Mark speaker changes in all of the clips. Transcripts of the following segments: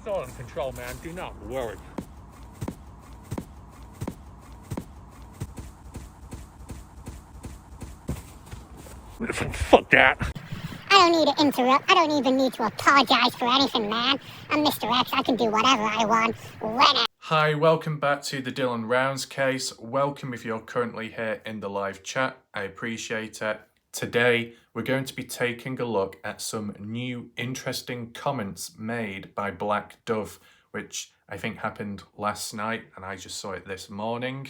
Speaker 1: all in control, man. Do not worry. Fuck that.
Speaker 2: I don't need to interrupt. I don't even need to apologize for anything, man. I'm Mr. X. I can do whatever I want, whenever.
Speaker 3: Hi, welcome back to the Dylan Rounds case. Welcome if you're currently here in the live chat. I appreciate it. Today, we're going to be taking a look at some new interesting comments made by Black Dove, which I think happened last night and I just saw it this morning.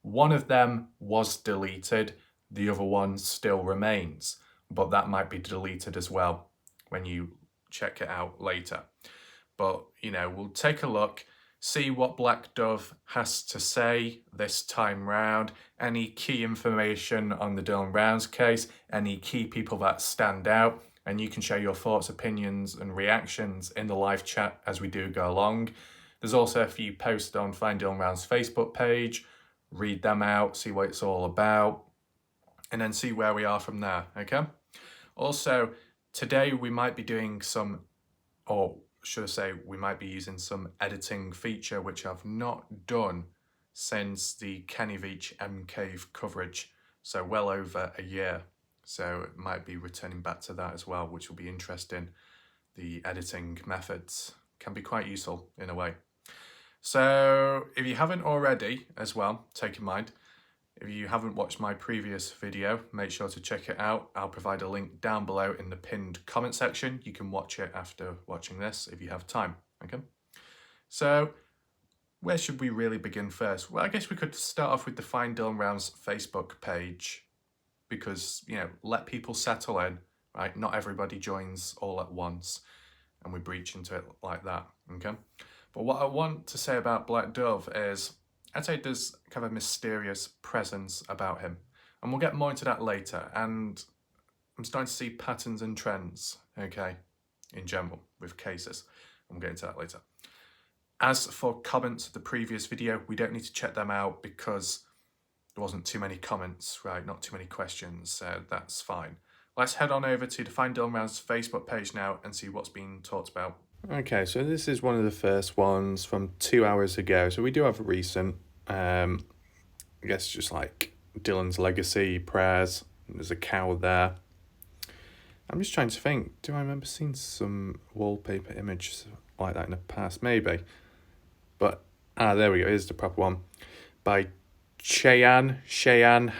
Speaker 3: One of them was deleted, the other one still remains, but that might be deleted as well when you check it out later. But, you know, we'll take a look, see what Black Dove has to say this time round, any key information on the Dylan Rounds case, any key people that stand out, and you can share your thoughts, opinions and reactions in the live chat as we do go along. There's also a few posts on Find Dylan Rounds Facebook page, read them out, see what it's all about, and then see where we are from there, okay? Also, today we might be doing some, or should I say, we might be using some editing feature which I've not done since the Kenny Veach M Cave coverage, so well over a year. So it might be returning back to that as well, which will be interesting. The editing methods can be quite useful in a way. So if you haven't already as well, take in mind, if you haven't watched my previous video, make sure to check it out. I'll provide a link down below in the pinned comment section. You can watch it after watching this if you have time, okay? So where should we really begin first? Well, I guess we could start off with the Find Dylan Rounds Facebook page because, you know, let people settle in, right? Not everybody joins all at once and we breach into it like that, okay? But what I want to say about Black Dove is, I'd say there's kind of a mysterious presence about him. And we'll get more into that later. And I'm starting to see patterns and trends, okay, in general with cases. And we'll get into that later. As for comments of the previous video, we don't need to check them out because there wasn't too many comments, right? Not too many questions, so that's fine. Let's head on over to the Find Dylan Rounds Facebook page now and see what's being talked about. Okay, so this is one of the first ones from 2 hours ago. So we do have a recent, I guess just like Dylan's legacy, prayers. There's a cow there. I'm just trying to think, do I remember seeing some wallpaper images like that in the past? Maybe. But, there we go, here's the proper one. By Cheyenne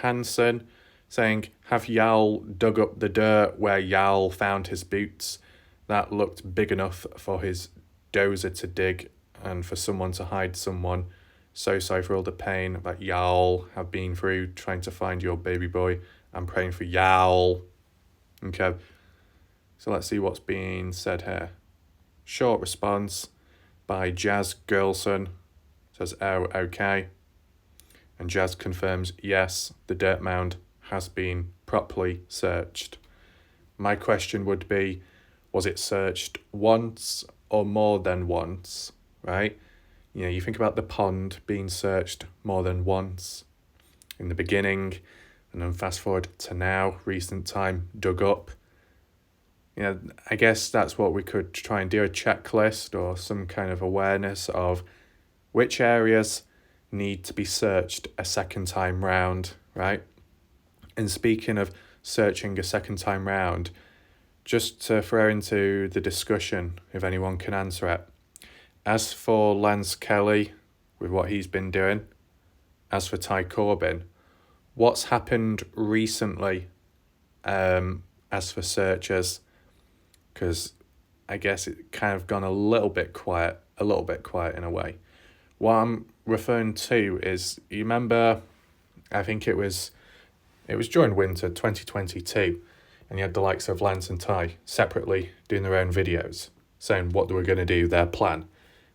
Speaker 3: Hansen, saying, have Yal dug up the dirt where Yal found his boots? That looked big enough for his dozer to dig and for someone to hide someone. So sorry for all the pain that y'all have been through trying to find your baby boy. I'm praying for y'all. Okay, so let's see what's being said here. Short response by Jazz Girlson. Says, oh, okay. And Jazz confirms, yes, the dirt mound has been properly searched. My question would be, was it searched once or more than once, right? You know, you think about the pond being searched more than once in the beginning, and then fast forward to now, recent time, dug up. You know, I guess that's what we could try and do, a checklist or some kind of awareness of which areas need to be searched a second time round, right? And speaking of searching a second time round, just to throw into the discussion, if anyone can answer it. As for Lance Kelly, with what he's been doing, as for Ty Corbin, what's happened recently as for searches? Because I guess it kind of gone a little bit quiet in a way. What I'm referring to is, you remember, I think it was during winter 2022, and you had the likes of Lance and Ty separately doing their own videos, saying what they were going to do, their plan.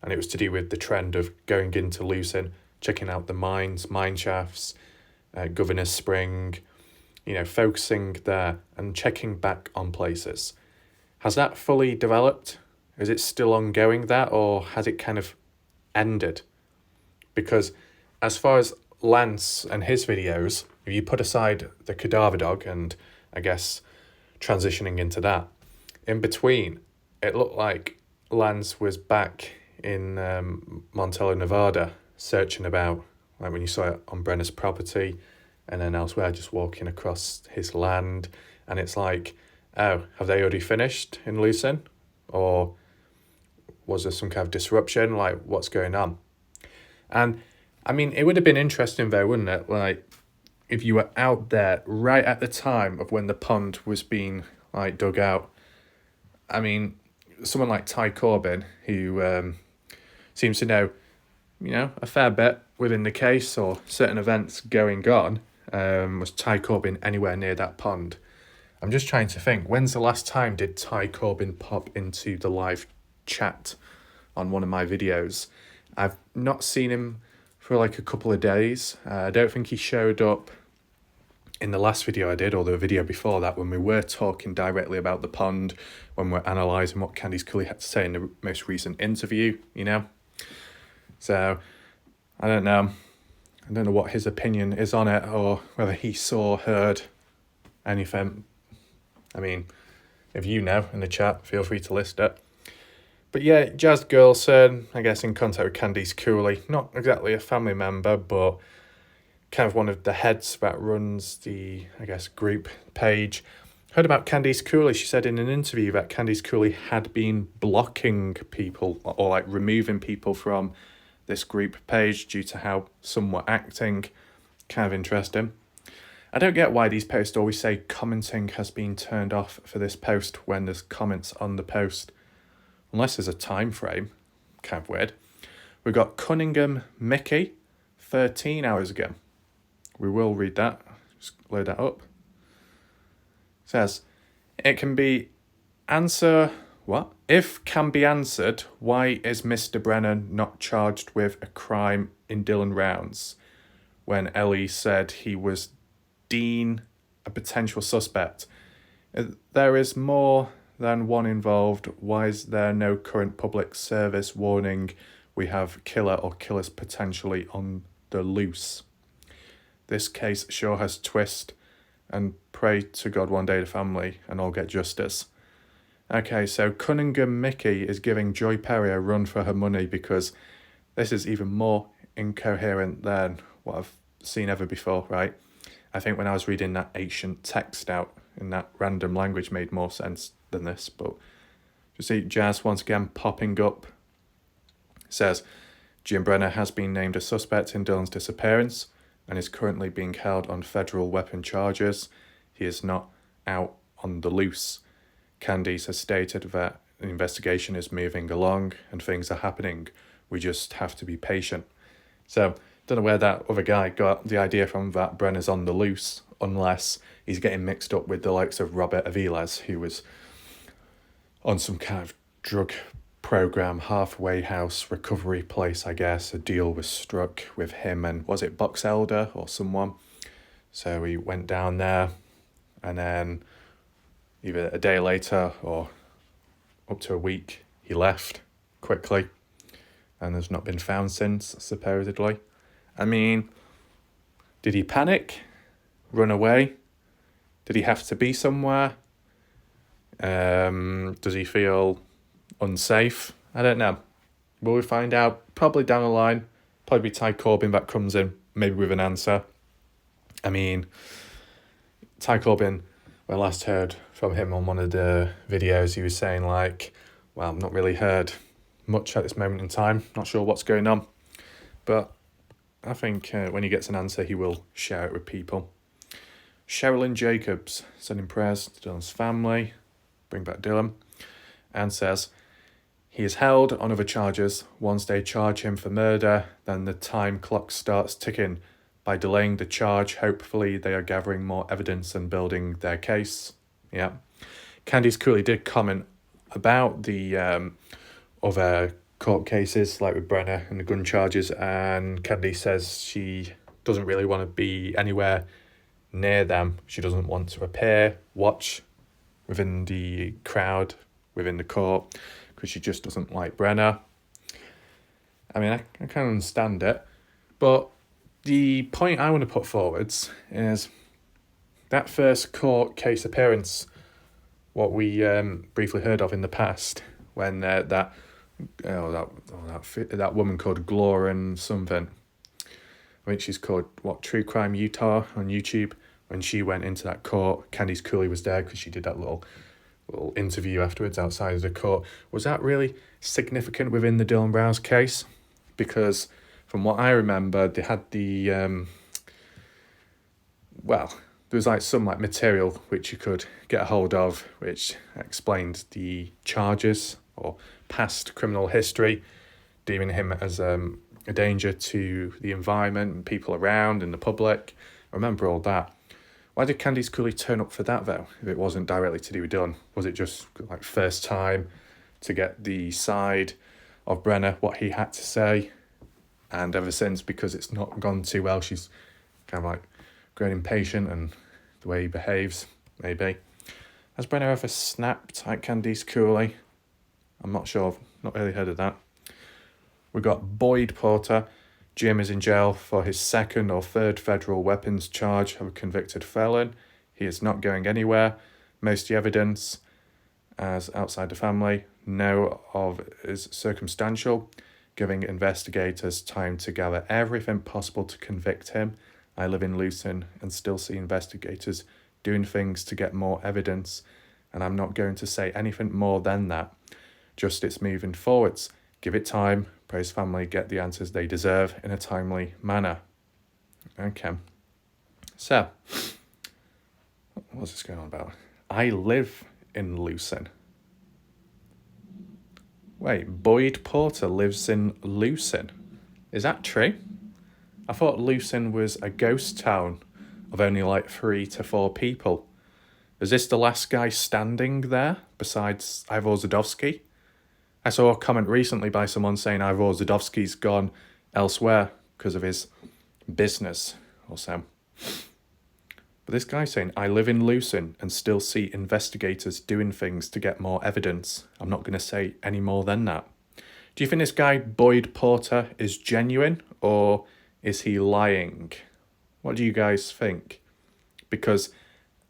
Speaker 3: And it was to do with the trend of going into Lucin, checking out the mines, mine shafts, Governor's Spring, you know, focusing there and checking back on places. Has that fully developed? Is it still ongoing that, or has it kind of ended? Because as far as Lance and his videos, if you put aside the cadaver dog and I guess transitioning into that, in between, it looked like Lance was back in Montello, Nevada, searching about, like when you saw it on Brenner's property and then elsewhere, just walking across his land. And it's like, oh, have they already finished in Lucin? Or was there some kind of disruption? Like, what's going on? And I mean, it would have been interesting though, wouldn't it? Like, if you were out there right at the time of when the pond was being like dug out. I mean, someone like Ty Corbyn, who seems to know, a fair bit within the case or certain events going on, was Ty Corbyn anywhere near that pond? I'm just trying to think, when's the last time did Ty Corbyn pop into the live chat on one of my videos? I've not seen him for like a couple of days. I don't think he showed up in the last video I did, or the video before that, when we were talking directly about the pond, when we're analysing what Candice Cooley had to say in the most recent interview, So, I don't know. I don't know what his opinion is on it, or whether he saw, heard anything. I mean, if you know in the chat, feel free to list it. But yeah, Jazz Girlson, I guess in contact with Candice Cooley, not exactly a family member, but kind of one of the heads that runs the, group page. Heard about Candice Cooley. She said in an interview that Candice Cooley had been blocking people or like removing people from this group page due to how some were acting. Kind of interesting. I don't get why these posts always say commenting has been turned off for this post when there's comments on the post. Unless there's a time frame. Kind of weird. We've got Cunningham Mickey 13 hours ago. We will read that. Just load that up. It says, it can be answer... What? If can be answered, why is Mr. Brennan not charged with a crime in Dillon Rounds when Ellie said he was Dean, a potential suspect? There is more than one involved. Why is there no current public service warning we have killer or killers potentially on the loose? This case sure has twist, and pray to God one day the family and all get justice. Okay, so Cunningham Mickey is giving Joy Perry a run for her money because this is even more incoherent than what I've seen ever before, right? I think when I was reading that ancient text out in that random language made more sense than this, but you see Jazz once again popping up. It says, Jim Brenner has been named a suspect in Dillon's disappearance and is currently being held on federal weapon charges. He is not out on the loose. Candice has stated that the investigation is moving along and things are happening. We just have to be patient. So, don't know where that other guy got the idea from that Brenner's on the loose, unless he's getting mixed up with the likes of Robert Aviles, who was on some kind of drug program, halfway house recovery place, I guess. A deal was struck with him and, was it Box Elder or someone? So he went down there, and then either a day later or up to a week, he left quickly, and has not been found since, supposedly. I mean, did he panic? Run away? Did he have to be somewhere? Does he feel unsafe? I don't know. Will we find out? Probably down the line. Probably be Ty Corbyn that comes in, maybe with an answer. I mean, Ty Corbyn, when I last heard from him on one of the videos, he was saying like, well, I've not really heard much at this moment in time. Not sure what's going on. But I think when he gets an answer, he will share it with people. Sherilyn Jacobs sending prayers to Dillon's family. Bring back Dillon. And says, he is held on other charges. Once they charge him for murder, then the time clock starts ticking. By delaying the charge, hopefully they are gathering more evidence and building their case. Yeah. Candice Cooley did comment about the other court cases, like with Brenner and the gun charges, and Candice says she doesn't really want to be anywhere near them. She doesn't want to appear, watch within the crowd, within the court, because she just doesn't like Brenner. I mean, I can understand it, but the point I want to put forwards is that first court case appearance, what we briefly heard of in the past, when that that woman called Glorin something. I think she's called True Crime Utah on YouTube. When she went into that court, Candice Cooley was there because she did that little interview afterwards outside of the court. Was that really significant within the Dylan Browse case? Because from what I remember, they had there was some material which you could get a hold of, which explained the charges or past criminal history, deeming him as a danger to the environment and people around and the public. I remember all that. Why did Candice Cooley turn up for that, though, if it wasn't directly to do with Dylan? Was it just first time to get the side of Brenner, what he had to say? And ever since, because it's not gone too well, she's kind of grown impatient and the way he behaves, maybe. Has Brenner ever snapped at Candice Cooley? I'm not sure. I've not really heard of that. We've got Boyd Porter. Jim is in jail for his second or third federal weapons charge of a convicted felon. He is not going anywhere. Most of the evidence, as outside the family, know of is circumstantial, giving investigators time to gather everything possible to convict him. I live in Lucin and still see investigators doing things to get more evidence, and I'm not going to say anything more than that. Just it's moving forwards. Give it time. Pray his family get the answers they deserve in a timely manner. Okay. So, what's this going on about? I live in Lucin. Wait, Boyd Porter lives in Lucin. Is that true? I thought Lucin was a ghost town of only 3 to 4 people. Is this the last guy standing there besides Ivor Zadovsky? I saw a comment recently by someone saying Ivor Zadovsky's gone elsewhere because of his business or so. But this guy's saying, I live in Lucin and still see investigators doing things to get more evidence. I'm not going to say any more than that. Do you think this guy, Boyd Porter, is genuine or is he lying? What do you guys think? Because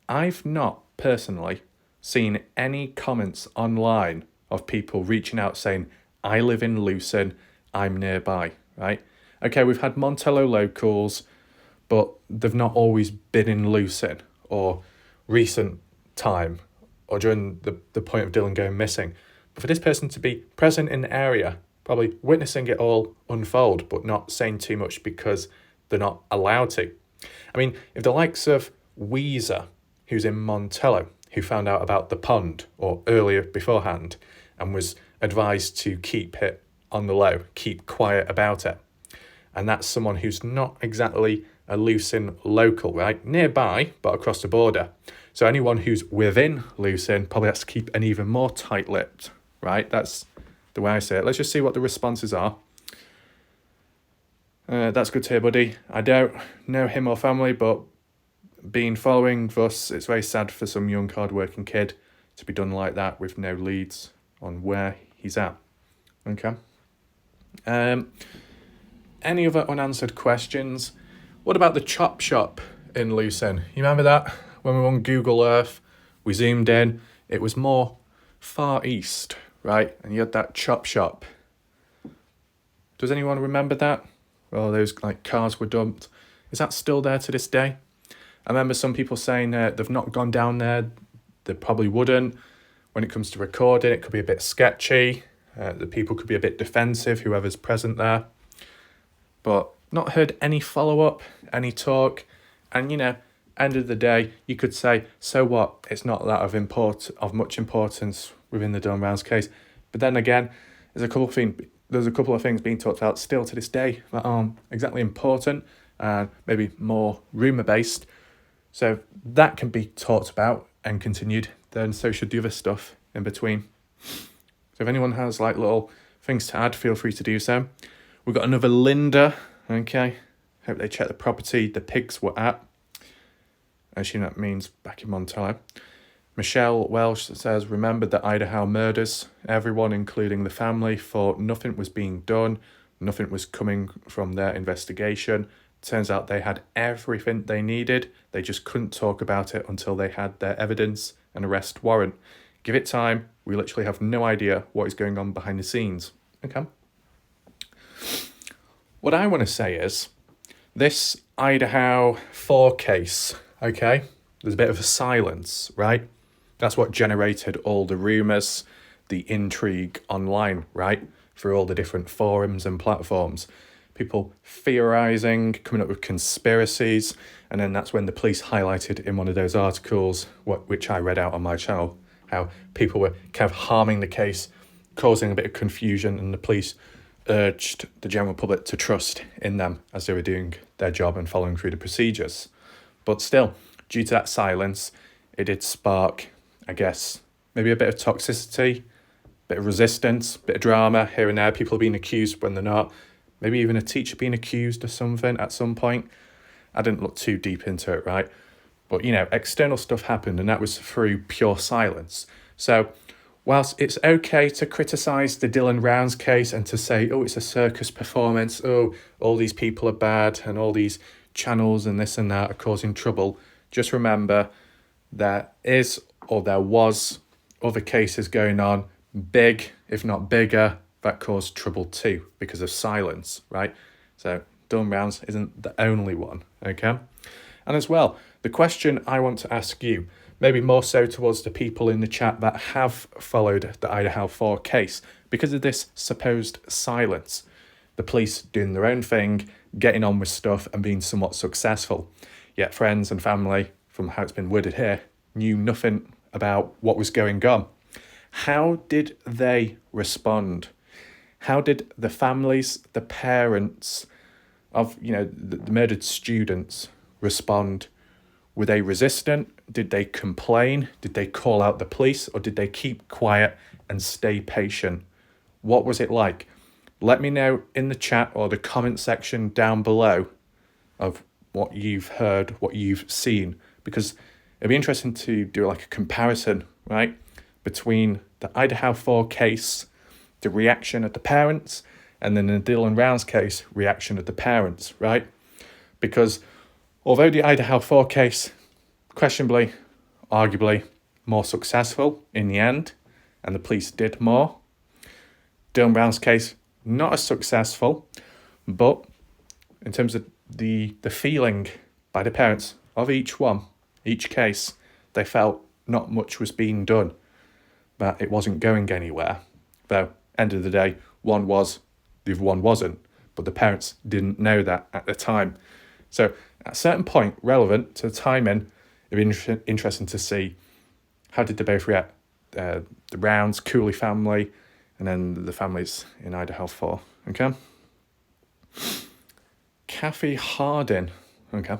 Speaker 3: I've not personally seen any comments online of people reaching out saying, I live in Lucin, I'm nearby, right? Okay, we've had Montello locals, but they've not always been in Lucin or recent time or during the point of Dylan going missing. But for this person to be present in the area, probably witnessing it all unfold, but not saying too much because they're not allowed to. I mean, if the likes of Weezer, who's in Montello, who found out about the pond or earlier beforehand and was advised to keep it on the low, keep quiet about it. And that's someone who's not exactly a Lucin local, right? Nearby, but across the border. So anyone who's within Lucin probably has to keep an even more tight-lipped, right? That's the way I say it. Let's just see what the responses are. That's good to hear, buddy. I don't know him or family, but been following us, it's very sad for some young, hard-working kid to be done like that with no leads on where he's at. Okay. Any other unanswered questions? What about the chop shop in Lucin? You remember that? When we were on Google Earth, we zoomed in. It was more far east, right? And you had that chop shop. Does anyone remember that? Well, those cars were dumped. Is that still there to this day? I remember some people saying they've not gone down there. They probably wouldn't. When it comes to recording, it could be a bit sketchy. The people could be a bit defensive, whoever's present there. But not heard any follow-up, any talk. And, end of the day, you could say, so what? It's not that of much importance within the Dylan Browns case. But then again, there's a couple of things being talked about still to this day that aren't exactly important and maybe more rumour-based. So that can be talked about and continued. Then so should the other stuff in between. So if anyone has little things to add, feel free to do so. We've got another Linda. Okay. Hope they check the property the pigs were at. I assume that means back in Montello. Michelle Welsh says, remembered the Idaho murders. Everyone, including the family, thought nothing was being done. Nothing was coming from their investigation. Turns out they had everything they needed. They just couldn't talk about it until they had their evidence and arrest warrant. Give it time. We literally have no idea what is going on behind the scenes. Okay. What I want to say is this Idaho 4 case, okay? There's a bit of a silence, right? That's what generated all the rumours, the intrigue online, right? Through all the different forums and platforms. People theorising, coming up with conspiracies, and then that's when the police highlighted in one of those articles, which I read out on my channel, how people were kind of harming the case, causing a bit of confusion, and the police urged the general public to trust in them as they were doing their job and following through the procedures. But still, due to that silence, it did spark, I guess, maybe a bit of toxicity, a bit of resistance, a bit of drama here and there, people being accused when they're not, maybe even a teacher being accused of something at some point. I didn't look too deep into it, right? But, you know, external stuff happened, and that was through pure silence. So whilst it's okay to criticise the Dylan Rounds case and to say, oh, it's a circus performance, oh, all these people are bad and all these channels and this and that are causing trouble, just remember there is, or there was, other cases going on, big, if not bigger, that caused trouble too because of silence, right? So Dylan Rounds isn't the only one, okay? And as well, the question I want to ask you, maybe more so towards the people in the chat that have followed the Idaho 4 case, because of this supposed silence, the police doing their own thing, getting on with stuff and being somewhat successful. Yet friends and family, from how it's been worded here, knew nothing about what was going on. How did they respond? How did the families, the parents of, you know, the murdered students respond? Were they resistant? Did they complain? Did they call out the police? Or did they keep quiet and stay patient? What was it like? Let me know in the chat or the comment section down below of what you've heard, what you've seen, because it'd be interesting to do like a comparison, right, between the Idaho 4 case, the reaction of the parents, and then in the Dylan Rounds case, reaction of the parents, right? Because although the Idaho 4 case, questionably, arguably, more successful in the end, and the police did more, Dylan Rounds case, not as successful, but in terms of the feeling by the parents of each one, each case, they felt not much was being done, that it wasn't going anywhere. Though, end of the day, one was, the other one wasn't, but the parents didn't know that at the time. So at a certain point, relevant to the timing, it'd be interesting to see how did they both react. The Rounds, Cooley family, and then the families in Idaho 4, okay? Kathy Hardin, okay?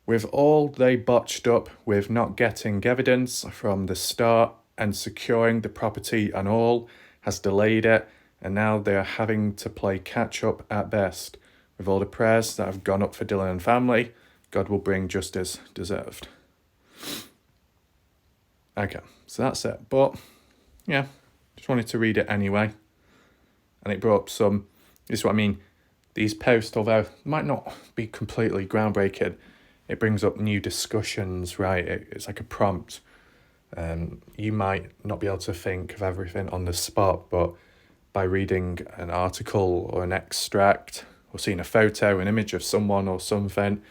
Speaker 3: With all they botched up with not getting evidence from the start and securing the property and all has delayed it, and now they are having to play catch up at best. With all the prayers that have gone up for Dylan and family, God will bring justice deserved. Okay, so that's it. But, yeah, just wanted to read it anyway. And it brought up some, this is what I mean, these posts, although might not be completely groundbreaking, it brings up new discussions, right? It's like a prompt. You might not be able to think of everything on the spot, but by reading an article or an extract or seeing a photo, an image of someone or something,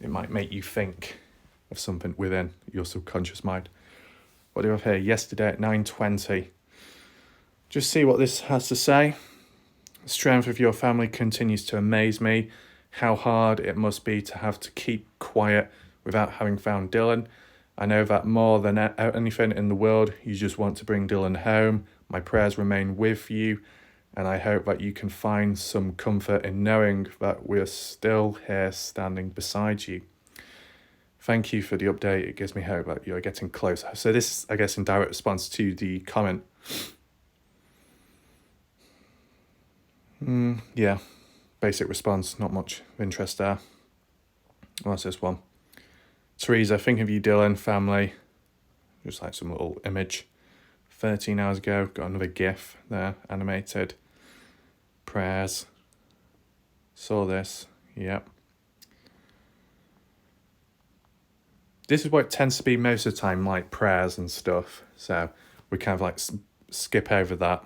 Speaker 3: it might make you think of something within your subconscious mind. What do we have here? Yesterday at 9:20. Just see what this has to say. The strength of your family continues to amaze me. How hard it must be to have to keep quiet without having found Dylan. I know that more than anything in the world, you just want to bring Dylan home. My prayers remain with you, and I hope that you can find some comfort in knowing that we're still here standing beside you. Thank you for the update. It gives me hope that you're getting closer. So this, I guess, in direct response to the comment. Yeah, basic response, not much interest there. What's this one? Teresa, think of you, Dylan, family. Just like some little image. 13 hours ago, got another GIF there, animated. Prayers. Saw this, yep. This is what it tends to be most of the time, like prayers and stuff. So we kind of like skip over that.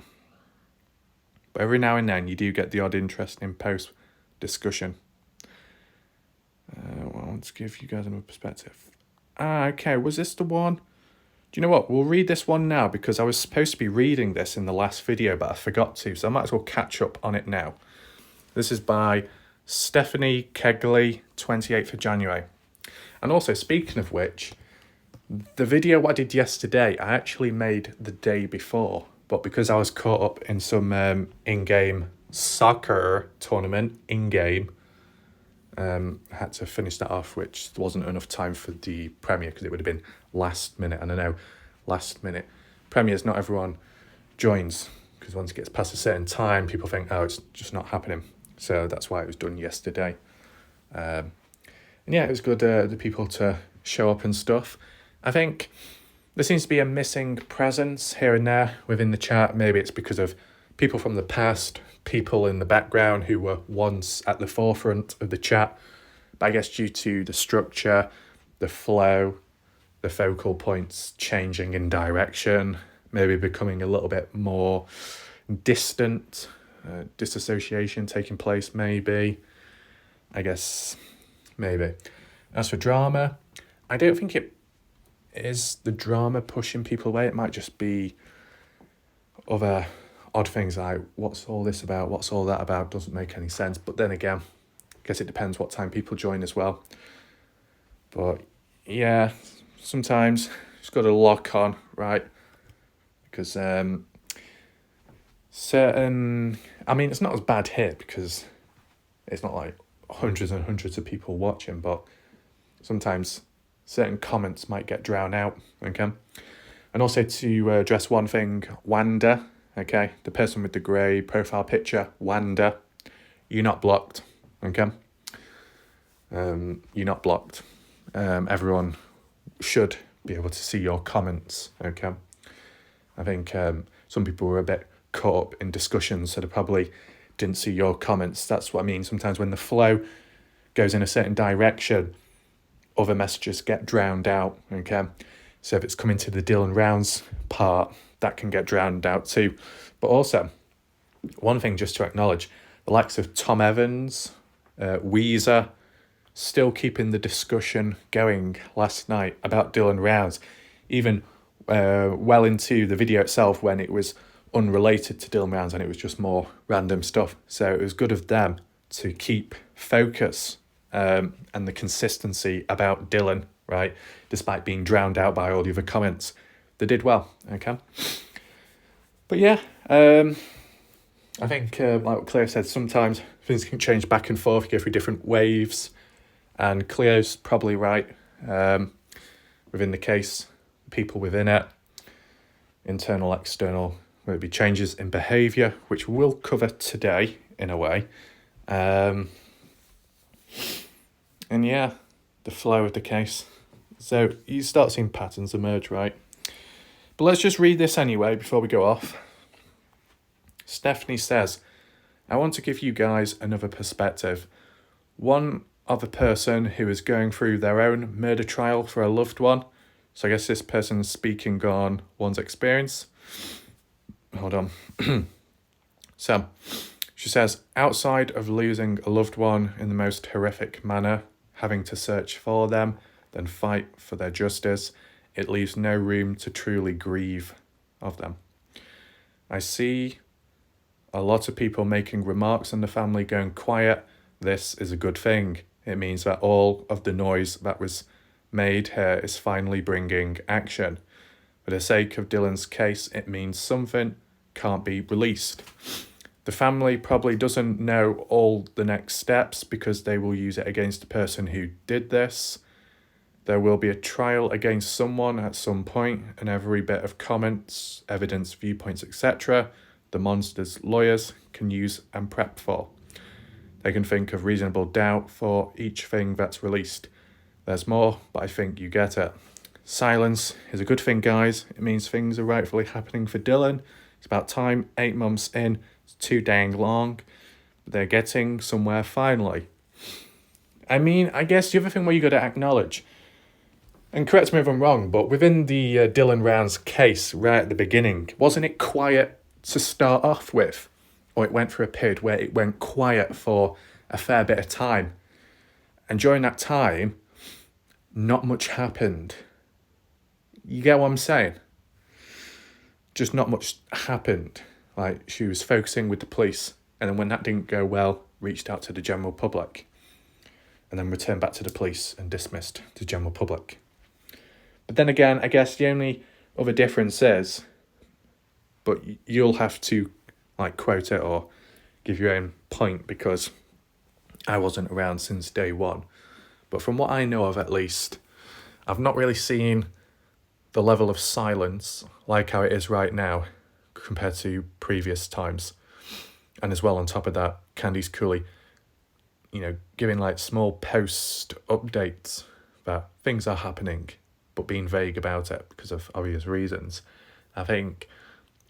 Speaker 3: But every now and then you do get the odd interesting post discussion. I want to give you guys another perspective. Okay, was this the one? Do you know what? We'll read this one now because I was supposed to be reading this in the last video, but I forgot to, so I might as well catch up on it now. This is by Stephanie Kegley, 28th of January. And also, speaking of which, the video what I did yesterday, I actually made the day before, but because I was caught up in some in-game soccer tournament, I had to finish that off, which wasn't enough time for the premiere because it would have been last minute. And I know last minute premieres, not everyone joins because once it gets past a certain time, people think, oh, it's just not happening. So that's why it was done yesterday. And yeah, it was good, the people to show up and stuff. I think there seems to be a missing presence here and there within the chat. Maybe it's because of people from the past, people in the background who were once at the forefront of the chat. But I guess due to the structure, the flow, the focal points changing in direction, maybe becoming a little bit more distant, disassociation taking place maybe. I guess maybe. As for drama, I don't think it is the drama pushing people away. It might just be other odd things like, what's all this about, what's all that about, doesn't make any sense. But then again, I guess it depends what time people join as well. But yeah, sometimes it's got to lock on, right? Because certain, I mean, it's not as bad here because it's not like hundreds and hundreds of people watching, but sometimes certain comments might get drowned out, okay? And also to address one thing, Wanda, okay, the person with the grey profile picture, Wanda, you're not blocked, okay? You're not blocked. Everyone should be able to see your comments, okay? I think some people were a bit caught up in discussions, so they probably didn't see your comments. That's what I mean. Sometimes when the flow goes in a certain direction, other messages get drowned out, okay? So if it's coming to the Dylan Rounds part, that can get drowned out too. But also, one thing just to acknowledge, the likes of Tom Evans, Weezer, still keeping the discussion going last night about Dylan Rounds, even well into the video itself when it was unrelated to Dylan Rounds and it was just more random stuff. So it was good of them to keep focus and the consistency about Dylan, right? Despite being drowned out by all the other comments. They did well, okay? But yeah, I think, like what Cleo said, sometimes things can change back and forth, go through different waves. And Cleo's probably right. Within the case, people within it, internal, external, whether it be changes in behaviour, which we'll cover today in a way. And yeah, the flow of the case. So you start seeing patterns emerge, right? But let's just read this anyway before we go off. Stephanie says, I want to give you guys another perspective. One other person who is going through their own murder trial for a loved one. So I guess this person's speaking on one's experience. Hold on. So she says, outside of losing a loved one in the most horrific manner, having to search for them, then fight for their justice, it leaves no room to truly grieve of them. I see a lot of people making remarks and the family going quiet. This is a good thing. It means that all of the noise that was made here is finally bringing action. For the sake of Dylan's case, it means something can't be released. The family probably doesn't know all the next steps because they will use it against the person who did this. There will be a trial against someone at some point, and every bit of comments, evidence, viewpoints, etc. the monster's lawyers can use and prep for. They can think of reasonable doubt for each thing that's released. There's more, but I think you get it. Silence is a good thing, guys. It means things are rightfully happening for Dylan. It's about time, 8 months in. It's too dang long. But they're getting somewhere finally. I mean, I guess the other thing where you got to acknowledge, and correct me if I'm wrong, but within the Dylan Rounds case right at the beginning, wasn't it quiet to start off with? or it went through a period where it went quiet for a fair bit of time. And during that time, not much happened. You get what I'm saying? Just not much happened. Like, she was focusing with the police, and then when that didn't go well, reached out to the general public, and then returned back to the police and dismissed the general public. But then again, I guess the only other difference is, but you'll have to like quote it or give your own point, because I wasn't around since day one. But from what I know of, at least, I've not really seen the level of silence like how it is right now compared to previous times. And as well, on top of that, Candice Cooley, giving like small post updates that things are happening, but being vague about it because of obvious reasons. I think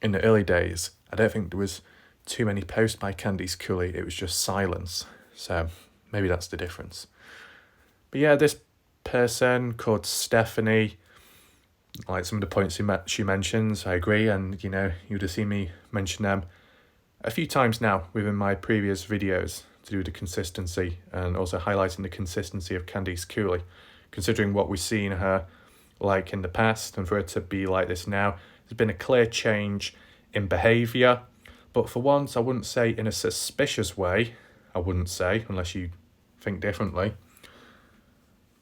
Speaker 3: in the early days, I don't think there was too many posts by Candice Cooley. It was just silence. So maybe that's the difference. But yeah, this person called Stephanie, like some of the points she mentions, I agree. And, you'd have seen me mention them a few times now within my previous videos to do with the consistency, and also highlighting the consistency of Candice Cooley, considering what we've seen her like in the past, and for her to be like this now. There's been a clear change in behaviour, but for once, I wouldn't say in a suspicious way. I wouldn't say, unless you think differently.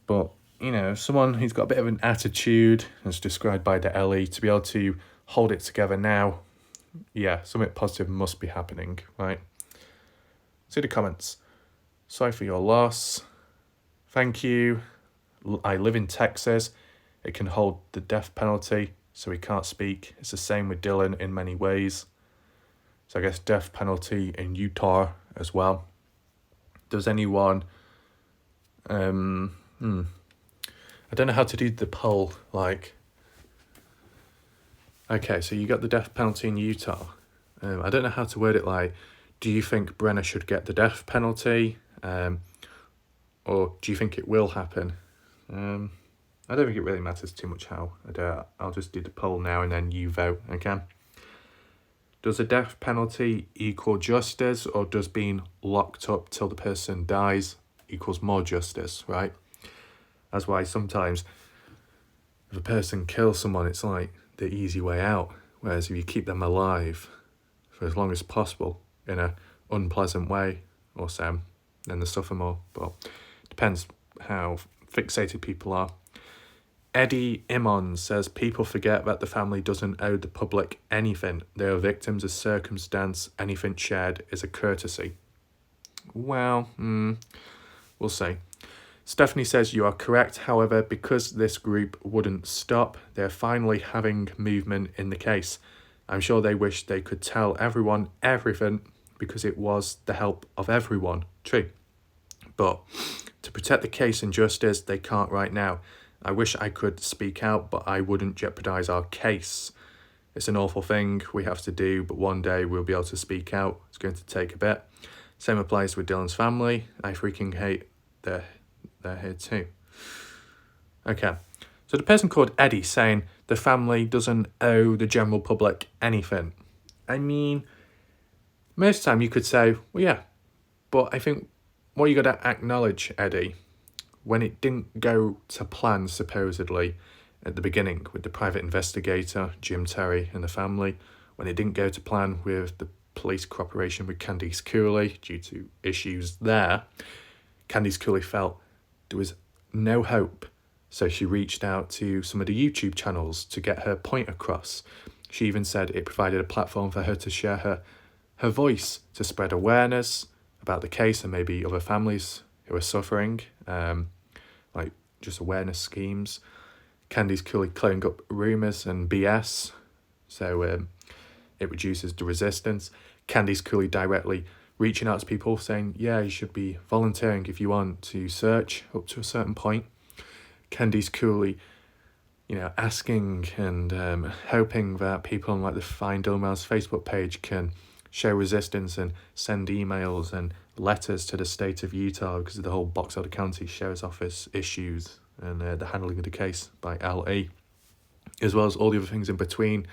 Speaker 3: But, someone who's got a bit of an attitude, as described by the Ellie, to be able to hold it together now, yeah, something positive must be happening, right? See the comments. Sorry for your loss. Thank you. I live in Texas. It can hold the death penalty, so he can't speak. It's the same with Dylan in many ways. So I guess death penalty in Utah as well. Does anyone... I don't know how to do the poll, like... Okay, so you got the death penalty in Utah. I don't know how to word it, like, do you think Brenna should get the death penalty? Or do you think it will happen? I don't think it really matters too much how I do it. I'll just do the poll now and then you vote, okay? Does a death penalty equal justice, or does being locked up till the person dies equals more justice, right? That's why sometimes if a person kills someone, it's like the easy way out. Whereas if you keep them alive for as long as possible in a unpleasant way or so, then they suffer more. But it depends how fixated people are. Eddie Imon says people forget that the family doesn't owe the public anything. They are victims of circumstance. Anything shared is a courtesy. Well, we'll see. Stephanie says you are correct. However, because this group wouldn't stop, they're finally having movement in the case. I'm sure they wish they could tell everyone everything because it was the help of everyone. True. But to protect the case and justice, they can't right now. I wish I could speak out, but I wouldn't jeopardise our case. It's an awful thing we have to do, but one day we'll be able to speak out. It's going to take a bit. Same applies with Dylan's family. I freaking hate they're here too. Okay, so the person called Eddie saying the family doesn't owe the general public anything. I mean, most of the time you could say, well, yeah, but I think what you got to acknowledge, Eddie, when it didn't go to plan, supposedly, at the beginning with the private investigator, Jim Terry, and the family, when it didn't go to plan with the police cooperation with Candice Cooley due to issues there, Candice Cooley felt there was no hope, so she reached out to some of the YouTube channels to get her point across. She even said it provided a platform for her to share her voice, to spread awareness about the case and maybe other families who are suffering, like just awareness schemes. Candice Cooley clearing up rumours and BS, so it reduces the resistance. Candice Cooley directly reaching out to people saying, yeah, you should be volunteering if you want to search up to a certain point. Candice Cooley, asking and hoping that people on like the Find Dylan Wells Facebook page can show resistance and send emails and letters to the state of Utah because of the whole Box Elder County Sheriff's Office issues and the handling of the case by LE, as well as all the other things in between,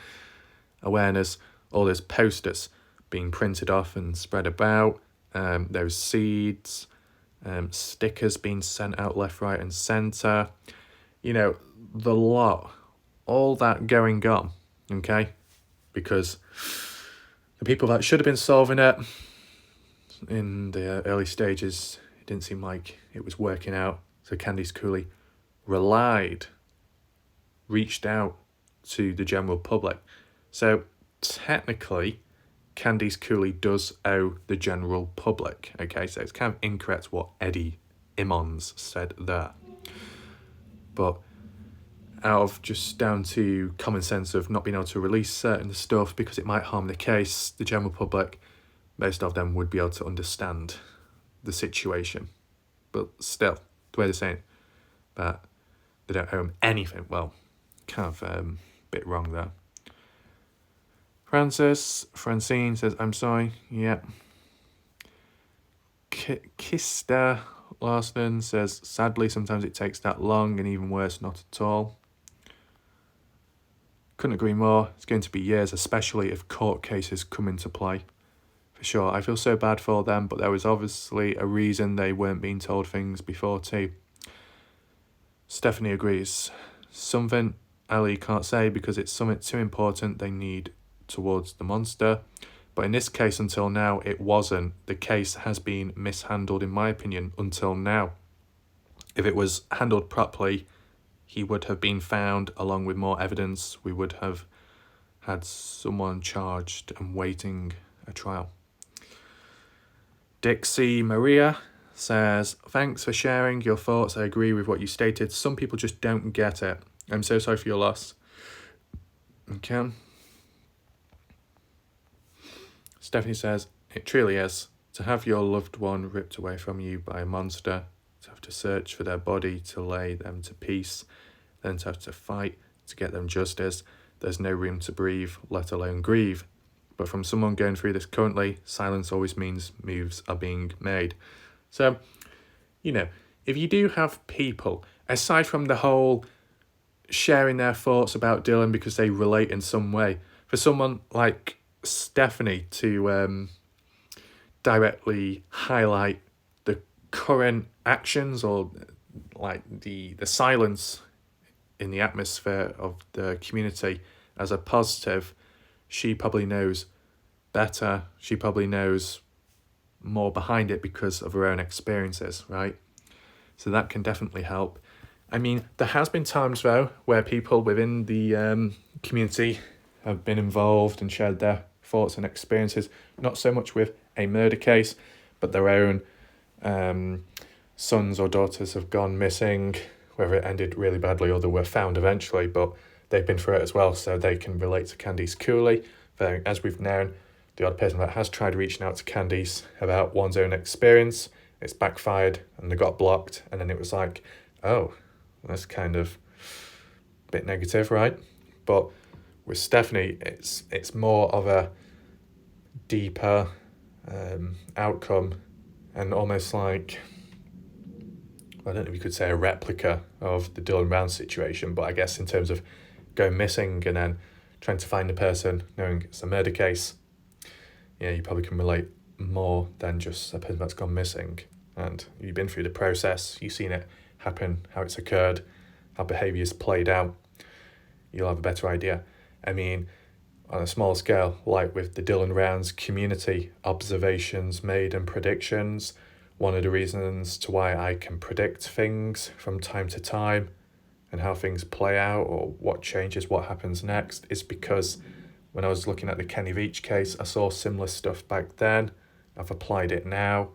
Speaker 3: awareness, all those posters. being printed off and spread about. Those seeds, stickers being sent out left, right, and centre. You know, the lot, all that going on, okay? Because the people that should have been solving it in the early stages, it didn't seem like it was working out. So Candice Cooley reached out to the general public. So technically, Candice Cooley does owe the general public. Okay, so it's kind of incorrect what Eddie Immons said there. But out of just down to common sense of not being able to release certain stuff because it might harm the case, the general public, most of them would be able to understand the situation. But still, the way they're saying that they don't owe him anything, well, kind of a bit wrong there. Francine says, I'm sorry, yeah. Kista Larson says, sadly, sometimes it takes that long, and even worse, not at all. Couldn't agree more. It's going to be years, especially if court cases come into play. For sure, I feel so bad for them, but there was obviously a reason they weren't being told things before too. Stephanie agrees. Something Ali can't say because it's something too important they need towards the monster. But in this case, until now, it wasn't. The case has been mishandled, in my opinion, until now. If it was handled properly, he would have been found along with more evidence. We would have had someone charged and waiting a trial. Dixie Maria says, thanks for sharing your thoughts. I agree with what you stated. Some people just don't get it. I'm so sorry for your loss. Okay. Stephanie says, it truly is. To have your loved one ripped away from you by a monster, to have to search for their body to lay them to peace, then to have to fight to get them justice. There's no room to breathe, let alone grieve. But from someone going through this currently, silence always means moves are being made. So, you know, if you do have people, aside from the whole sharing their thoughts about Dylan because they relate in some way, for someone like Stephanie to directly highlight the current actions or like the silence in the atmosphere of the community as a positive, she probably knows better. She probably knows more behind it because of her own experiences, right? So that can definitely help. I mean, there has been times, though, where people within the community have been involved and shared their thoughts and experiences, not so much with a murder case, but their own sons or daughters have gone missing, whether it ended really badly or they were found eventually, but they've been through it as well, so they can relate to Candice Cooley. As we've known, the odd person that has tried reaching out to Candice about one's own experience, it's backfired and they got blocked, and then it was like, oh, that's kind of a bit negative, right? But with Stephanie, it's more of a deeper outcome and almost like, I don't know if you could say a replica of the Dylan Brown situation, but I guess in terms of going missing and then trying to find the person, knowing it's a murder case, yeah, you probably can relate more than just a person that's gone missing. And you've been through the process, you've seen it happen, how it's occurred, how behaviour's played out, you'll have a better idea. I mean, on a small scale, like with the Dylan Rounds community observations made and predictions, one of the reasons to why I can predict things from time to time and how things play out or what changes, what happens next, is because when I was looking at the Kenny Veach case, I saw similar stuff back then. I've applied it now,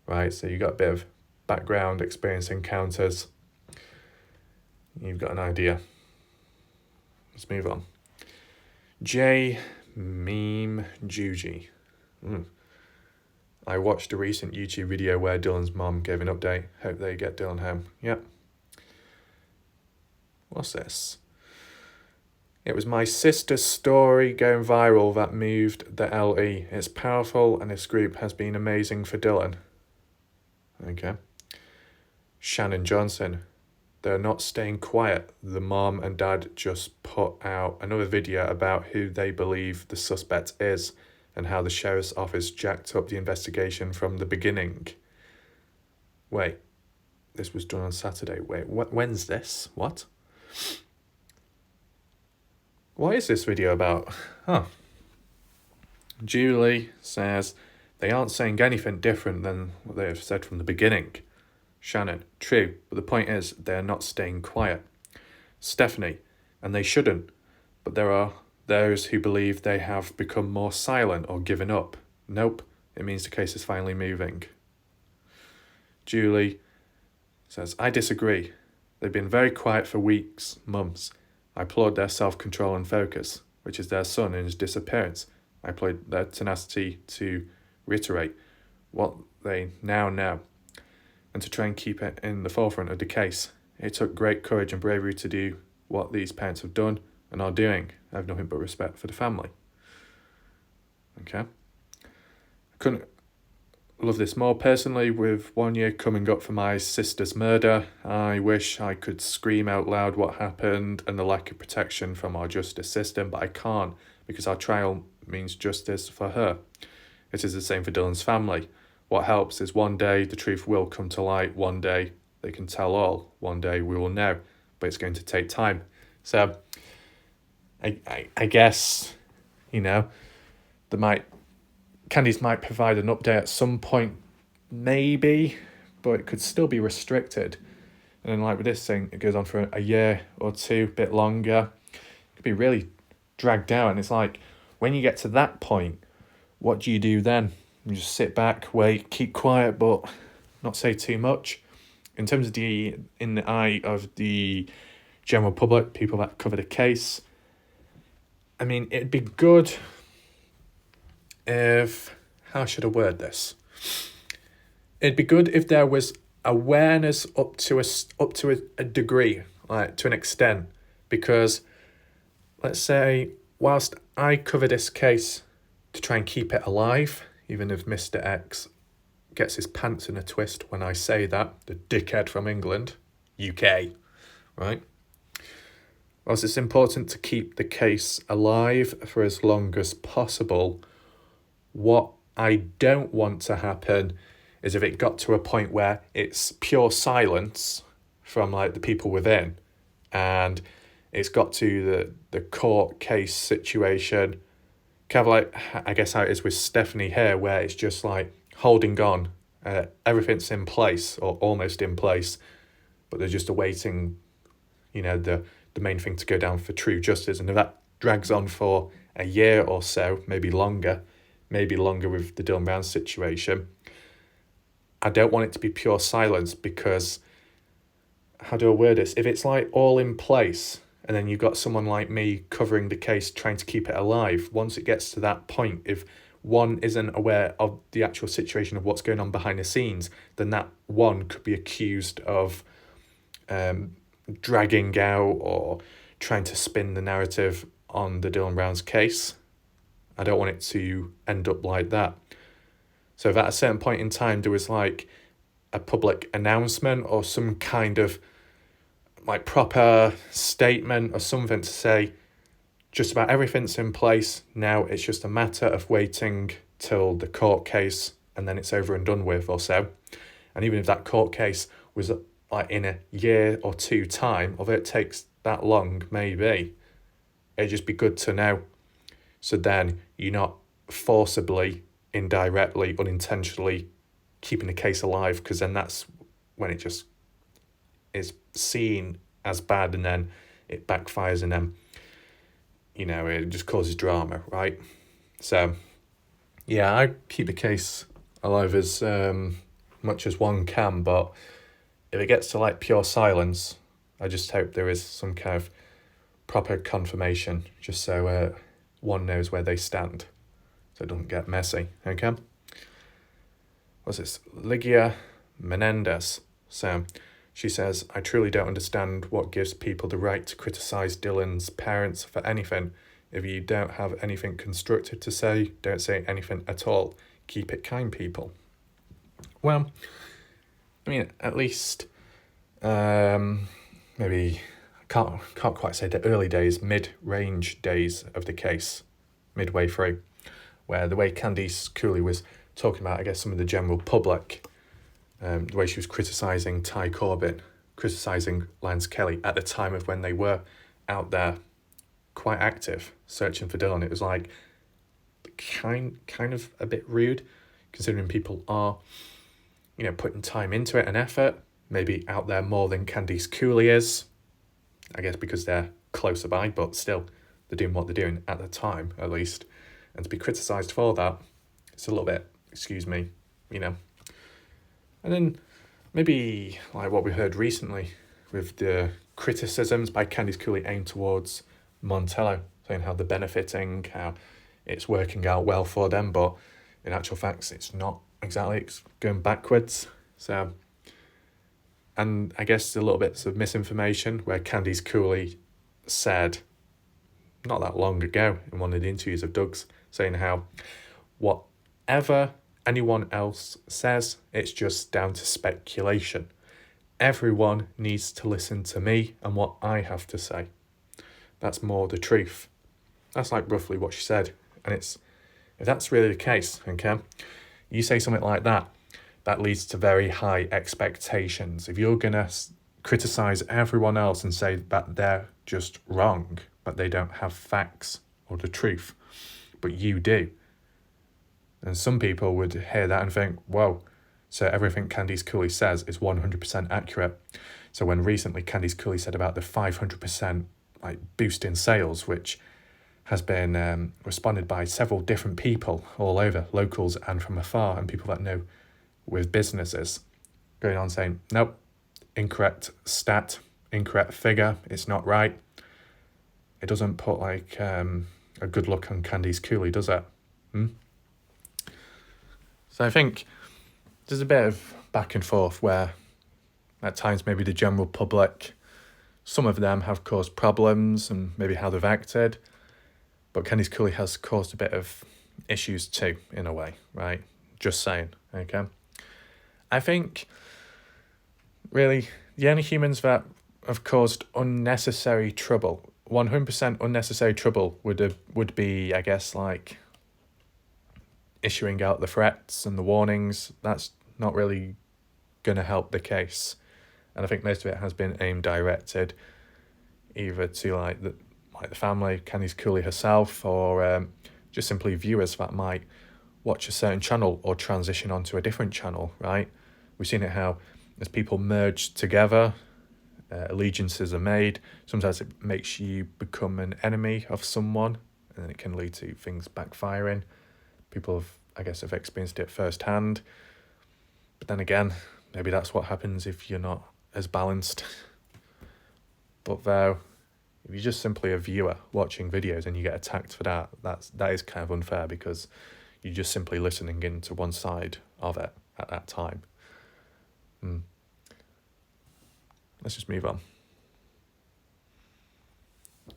Speaker 3: right? So you got a bit of background experience encounters. You've got an idea. Let's move on. J Meme Juji. I watched a recent YouTube video where Dylan's mom gave an update. Hope they get Dylan home. Yep. What's this? It was my sister's story going viral that moved the LE. It's powerful and this group has been amazing for Dylan. Okay. Shannon Johnson. They're not staying quiet. The mom and dad just put out another video about who they believe the suspect is and how the sheriff's office jacked up the investigation from the beginning. Wait, this was done on Saturday. Wait, when's this? What? What is this video about? Huh. Julie says they aren't saying anything different than what they have said from the beginning. Shannon, true, but the point is they're not staying quiet. Stephanie, and they shouldn't, but there are those who believe they have become more silent or given up. Nope, it means the case is finally moving. Julie says, I disagree. They've been very quiet for weeks, months. I applaud their self-control and focus, which is their son and his disappearance. I applaud their tenacity to reiterate what they now know and to try and keep it in the forefront of the case. It took great courage and bravery to do what these parents have done and are doing. I have nothing but respect for the family. Okay. I couldn't love this more. Personally, with 1 year coming up for my sister's murder, I wish I could scream out loud what happened and the lack of protection from our justice system, but I can't because our trial means justice for her. It is the same for Dylan's family. What helps is one day the truth will come to light, one day they can tell all, one day we will know, but it's going to take time. So I guess, you know, Candice might provide an update at some point, maybe, but it could still be restricted. And then like with this thing, it goes on for a year or two, a bit longer. It could be really dragged out. And it's like, when you get to that point, what do you do then? You just sit back, wait, keep quiet, but not say too much. In terms of in the eye of the general public, people that cover the case, I mean, it'd be good if, how should I word this? It'd be good if there was awareness up to a degree, like to an extent, because let's say whilst I cover this case to try and keep it alive, even if Mr. X gets his pants in a twist when I say that, the dickhead from England, UK, right? Whilst it's important to keep the case alive for as long as possible, what I don't want to happen is if it got to a point where it's pure silence from like the people within and it's got to the court case situation, kind of like I guess how it is with Stephanie here, where it's just like holding on, everything's in place or almost in place, but they're just awaiting, you know, the main thing to go down for true justice. And if that drags on for a year or so, maybe longer with the Dylan Brown situation, I don't want it to be pure silence, because how do I word this? If it's like all in place and then you've got someone like me covering the case trying to keep it alive, once it gets to that point, if one isn't aware of the actual situation of what's going on behind the scenes, then that one could be accused of dragging out or trying to spin the narrative on the Dylan Brown's case. I don't want it to end up like that. So if at a certain point in time there was like a public announcement or some kind of like proper statement or something to say just about everything's in place, now it's just a matter of waiting till the court case and then it's over and done with or so. And even if that court case was like in a year or two time, although it takes that long, maybe, it'd just be good to know. So then you're not forcibly, indirectly, unintentionally keeping the case alive, because then that's when it just is seen as bad and then it backfires and then, you know, it just causes drama, right? So, yeah, I keep the case alive as much as one can, but if it gets to like pure silence, I just hope there is some kind of proper confirmation, just so one knows where they stand, so it doesn't get messy, okay? What's this? Ligia Menendez. So she says, I truly don't understand what gives people the right to criticise Dylan's parents for anything. If you don't have anything constructive to say, don't say anything at all. Keep it kind, people. Well, I mean, at least maybe can't quite say the early days, mid-range days of the case, midway through. where the way Candice Cooley was talking about, I guess, some of the general public, the way she was criticising Ty Corbyn, criticising Lance Kelly at the time of when they were out there quite active searching for Dylan. It was like kind of a bit rude, considering people are, putting time into it and effort, maybe out there more than Candice Cooley is, I guess because they're closer by, but still they're doing what they're doing at the time, at least. And to be criticised for that, it's a little bit, excuse me, And then maybe like what we heard recently with the criticisms by Candice Cooley aimed towards Montello, saying how they're benefiting, how it's working out well for them, but in actual facts it's not exactly, it's going backwards. So, and I guess a little bits of misinformation where Candice Cooley said not that long ago in one of the interviews of Doug's, saying how whatever anyone else says, it's just down to speculation. Everyone needs to listen to me and what I have to say. That's more the truth. That's like roughly what she said. And if that's really the case, okay, you say something like that, that leads to very high expectations. If you're going to criticise everyone else and say that they're just wrong, but they don't have facts or the truth, but you do, and some people would hear that and think, whoa, so everything Candice Cooley says is 100% accurate. So when recently Candice Cooley said about the 500% boost in sales, which has been responded by several different people all over, locals and from afar, and people that know with businesses, going on saying, nope, incorrect stat, incorrect figure, it's not right. It doesn't put a good look on Candice Cooley, does it? So I think there's a bit of back and forth where at times maybe the general public, some of them have caused problems and maybe how they've acted, but Candice Cooley has caused a bit of issues too, in a way, right? Just saying, okay? I think really the only humans that have caused unnecessary trouble, 100% unnecessary trouble would be, I guess, like issuing out the threats and the warnings. That's not really going to help the case. And I think most of it has been aimed directed either to the family, Candice Cooley herself, or just simply viewers that might watch a certain channel or transition onto a different channel, right? We've seen it how as people merge together, allegiances are made. Sometimes it makes you become an enemy of someone, and then it can lead to things backfiring. People have experienced it firsthand. But then again, maybe that's what happens if you're not as balanced. But though, if you're just simply a viewer watching videos and you get attacked for that is kind of unfair, because you're just simply listening in to one side of it at that time. Let's just move on.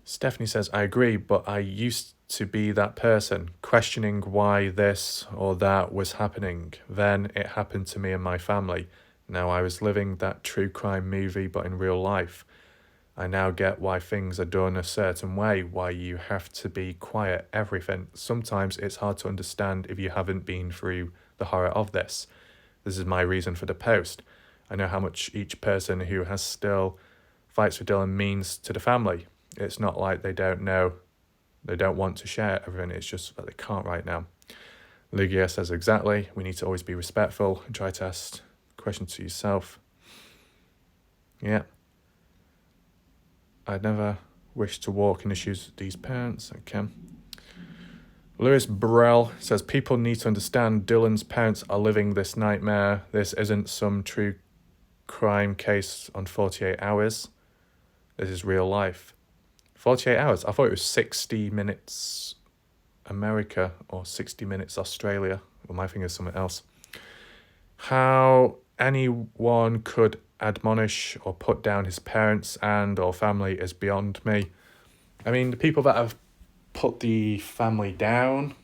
Speaker 3: Stephanie says, I agree, but I used to be that person, questioning why this or that was happening. Then it happened to me and my family. Now I was living that true crime movie, but in real life. I now get why things are done a certain way, why you have to be quiet, everything. Sometimes it's hard to understand if you haven't been through the horror of this. This is my reason for the post. I know how much each person who has still fights for Dylan means to the family. It's not like they don't know, they don't want to share everything, it's just that they can't right now. Lugia says exactly, we need to always be respectful and try to ask questions to yourself. Yeah. I'd never wish to walk in the shoes of these parents. Okay. Lewis Burrell says, people need to understand Dylan's parents are living this nightmare. This isn't some true crime case on 48 hours. This is real life. 48 hours? I thought it was 60 minutes America or 60 minutes Australia. Well, my thing is something else. How anyone could admonish or put down his parents and or family is beyond me. I mean, the people that have put the family down,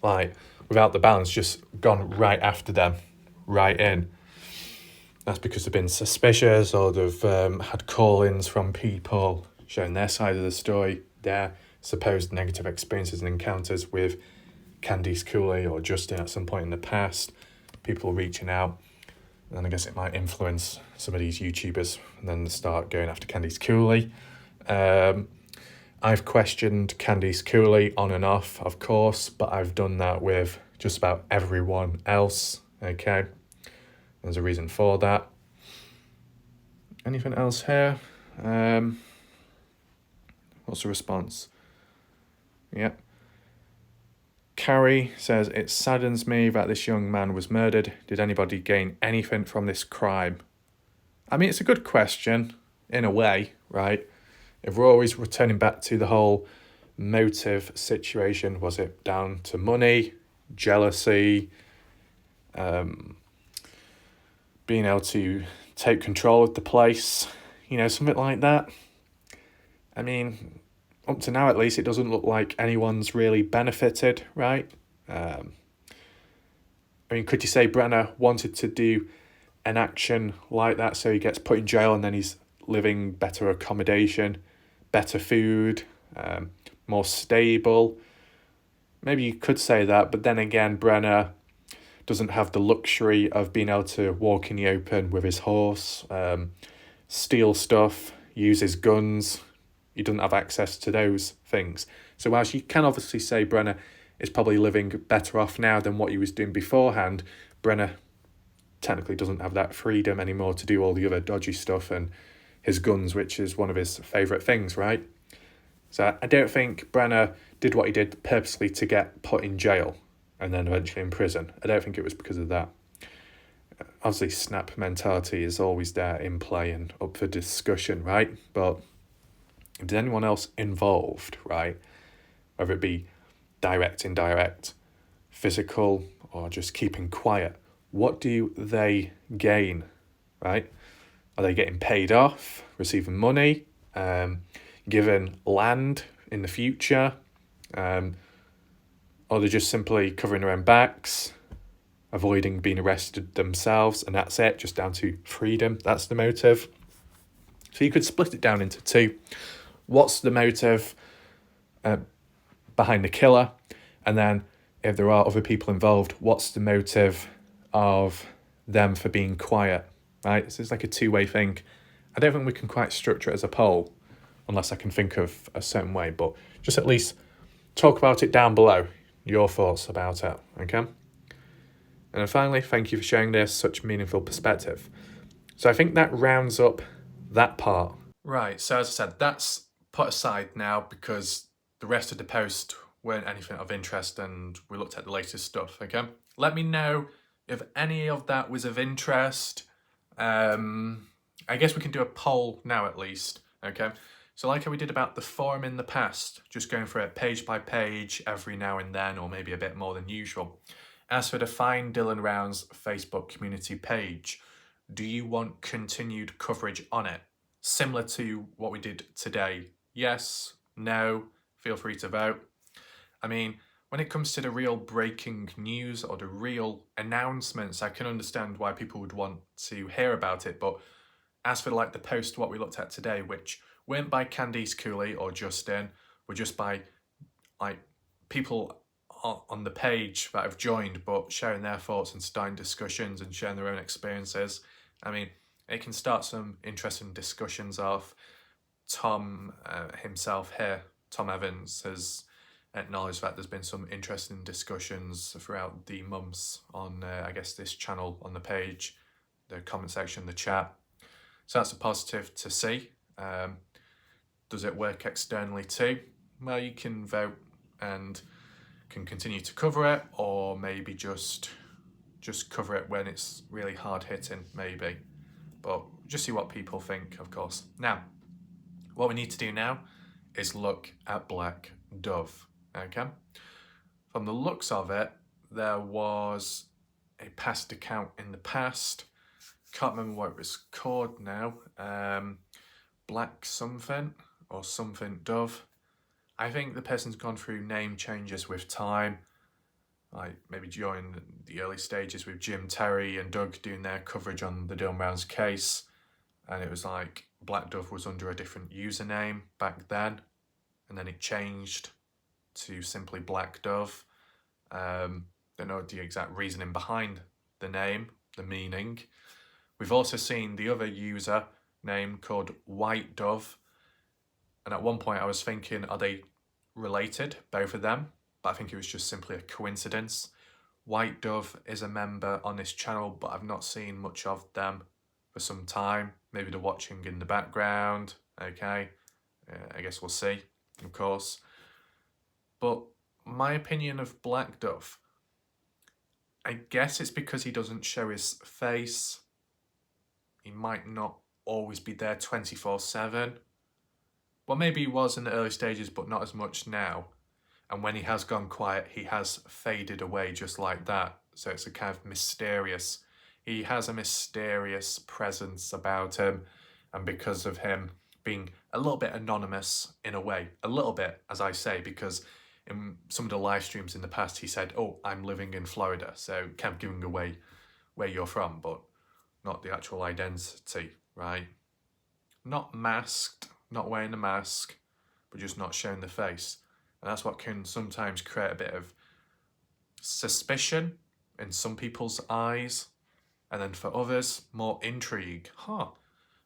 Speaker 3: without the balance, just gone right after them, right in. That's because they've been suspicious, or they've had call-ins from people showing their side of the story, their supposed negative experiences and encounters with Candice Cooley or Justin at some point in the past, people reaching out. And then I guess it might influence some of these YouTubers and then start going after Candice Cooley. I've questioned Candice Cooley on and off, of course, but I've done that with just about everyone else, okay? There's a reason for that. Anything else here? What's the response? Yeah. Carrie says, it saddens me that this young man was murdered. Did anybody gain anything from this crime? I mean, it's a good question, in a way, right? If we're always returning back to the whole motive situation, was it down to money, jealousy, being able to take control of the place, something like that? I mean, up to now at least, it doesn't look like anyone's really benefited, right? I mean, could you say Brenner wanted to do an action like that so he gets put in jail and then he's living better accommodation, better food, more stable? Maybe you could say that, but then again, Brenner doesn't have the luxury of being able to walk in the open with his horse, steal stuff, use his guns. He doesn't have access to those things. So whilst you can obviously say Brenner is probably living better off now than what he was doing beforehand, Brenner technically doesn't have that freedom anymore to do all the other dodgy stuff and his guns, which is one of his favourite things, right? So I don't think Brenner did what he did purposely to get put in jail and then eventually in prison. I don't think it was because of that. Obviously, snap mentality is always there in play and up for discussion, right? But if there's anyone else involved, right, whether it be direct, indirect, physical, or just keeping quiet, what do they gain, right? Are they getting paid off, receiving money, given land in the future, or they're just simply covering their own backs, avoiding being arrested themselves, and that's it, just down to freedom? That's the motive. So you could split it down into two. What's the motive behind the killer? And then if there are other people involved, what's the motive of them for being quiet, right? So it's like a two-way thing. I don't think we can quite structure it as a poll unless I can think of a certain way, but just at least talk about it down below, your thoughts about it, okay? And then finally, thank you for sharing this, such meaningful perspective. So I think that rounds up that part. Right, so as I said, that's put aside now because the rest of the post weren't anything of interest and we looked at the latest stuff, okay? Let me know if any of that was of interest. I guess we can do a poll now at least, okay? So like how we did about the forum in the past, just going through it page by page every now and then, or maybe a bit more than usual. As for the Find Dylan Rounds Facebook community page, do you want continued coverage on it? Similar to what we did today? Yes, no, feel free to vote. I mean, when it comes to the real breaking news or the real announcements, I can understand why people would want to hear about it. But as for like the post, what we looked at today, which weren't by Candice Cooley or Justin, were just by like people on the page that have joined, but sharing their thoughts and starting discussions and sharing their own experiences. I mean, it can start some interesting discussions off. Tom himself here, Tom Evans, has acknowledged that there's been some interesting discussions throughout the months on, I guess, this channel, on the page, the comment section, the chat. So that's a positive to see. Does it work externally too? Well, you can vote and can continue to cover it, or maybe just cover it when it's really hard hitting, maybe. But just see what people think, of course. Now, what we need to do now is look at Black Dove, okay? From the looks of it, there was a past account in the past. Can't remember what it was called now. Black something or something Dove. I think the person's gone through name changes with time, like maybe during the early stages with Jim Terry and Doug doing their coverage on the Dylan Brown's case, and it was like Black Dove was under a different username back then, and then it changed to simply Black Dove. Don't know the exact reasoning behind the name, the meaning. We've also seen the other user name called White Dove. And at one point I was thinking, are they related, both of them? But I think it was just simply a coincidence. White Dove is a member on this channel, but I've not seen much of them for some time. Maybe they're watching in the background, okay? I guess we'll see, of course. But my opinion of Black Dove, I guess it's because he doesn't show his face. He might not always be there 24/7. Well, maybe he was in the early stages, but not as much now. And when he has gone quiet, he has faded away just like that. So it's a kind of mysterious. He has a mysterious presence about him. And because of him being a little bit anonymous in a way, a little bit, as I say, because in some of the live streams in the past, he said, oh, I'm living in Florida. So kind of giving away where you're from, but not the actual identity, right? Not masked, not wearing a mask, but just not showing the face. And that's what can sometimes create a bit of suspicion in some people's eyes. And then for others, more intrigue.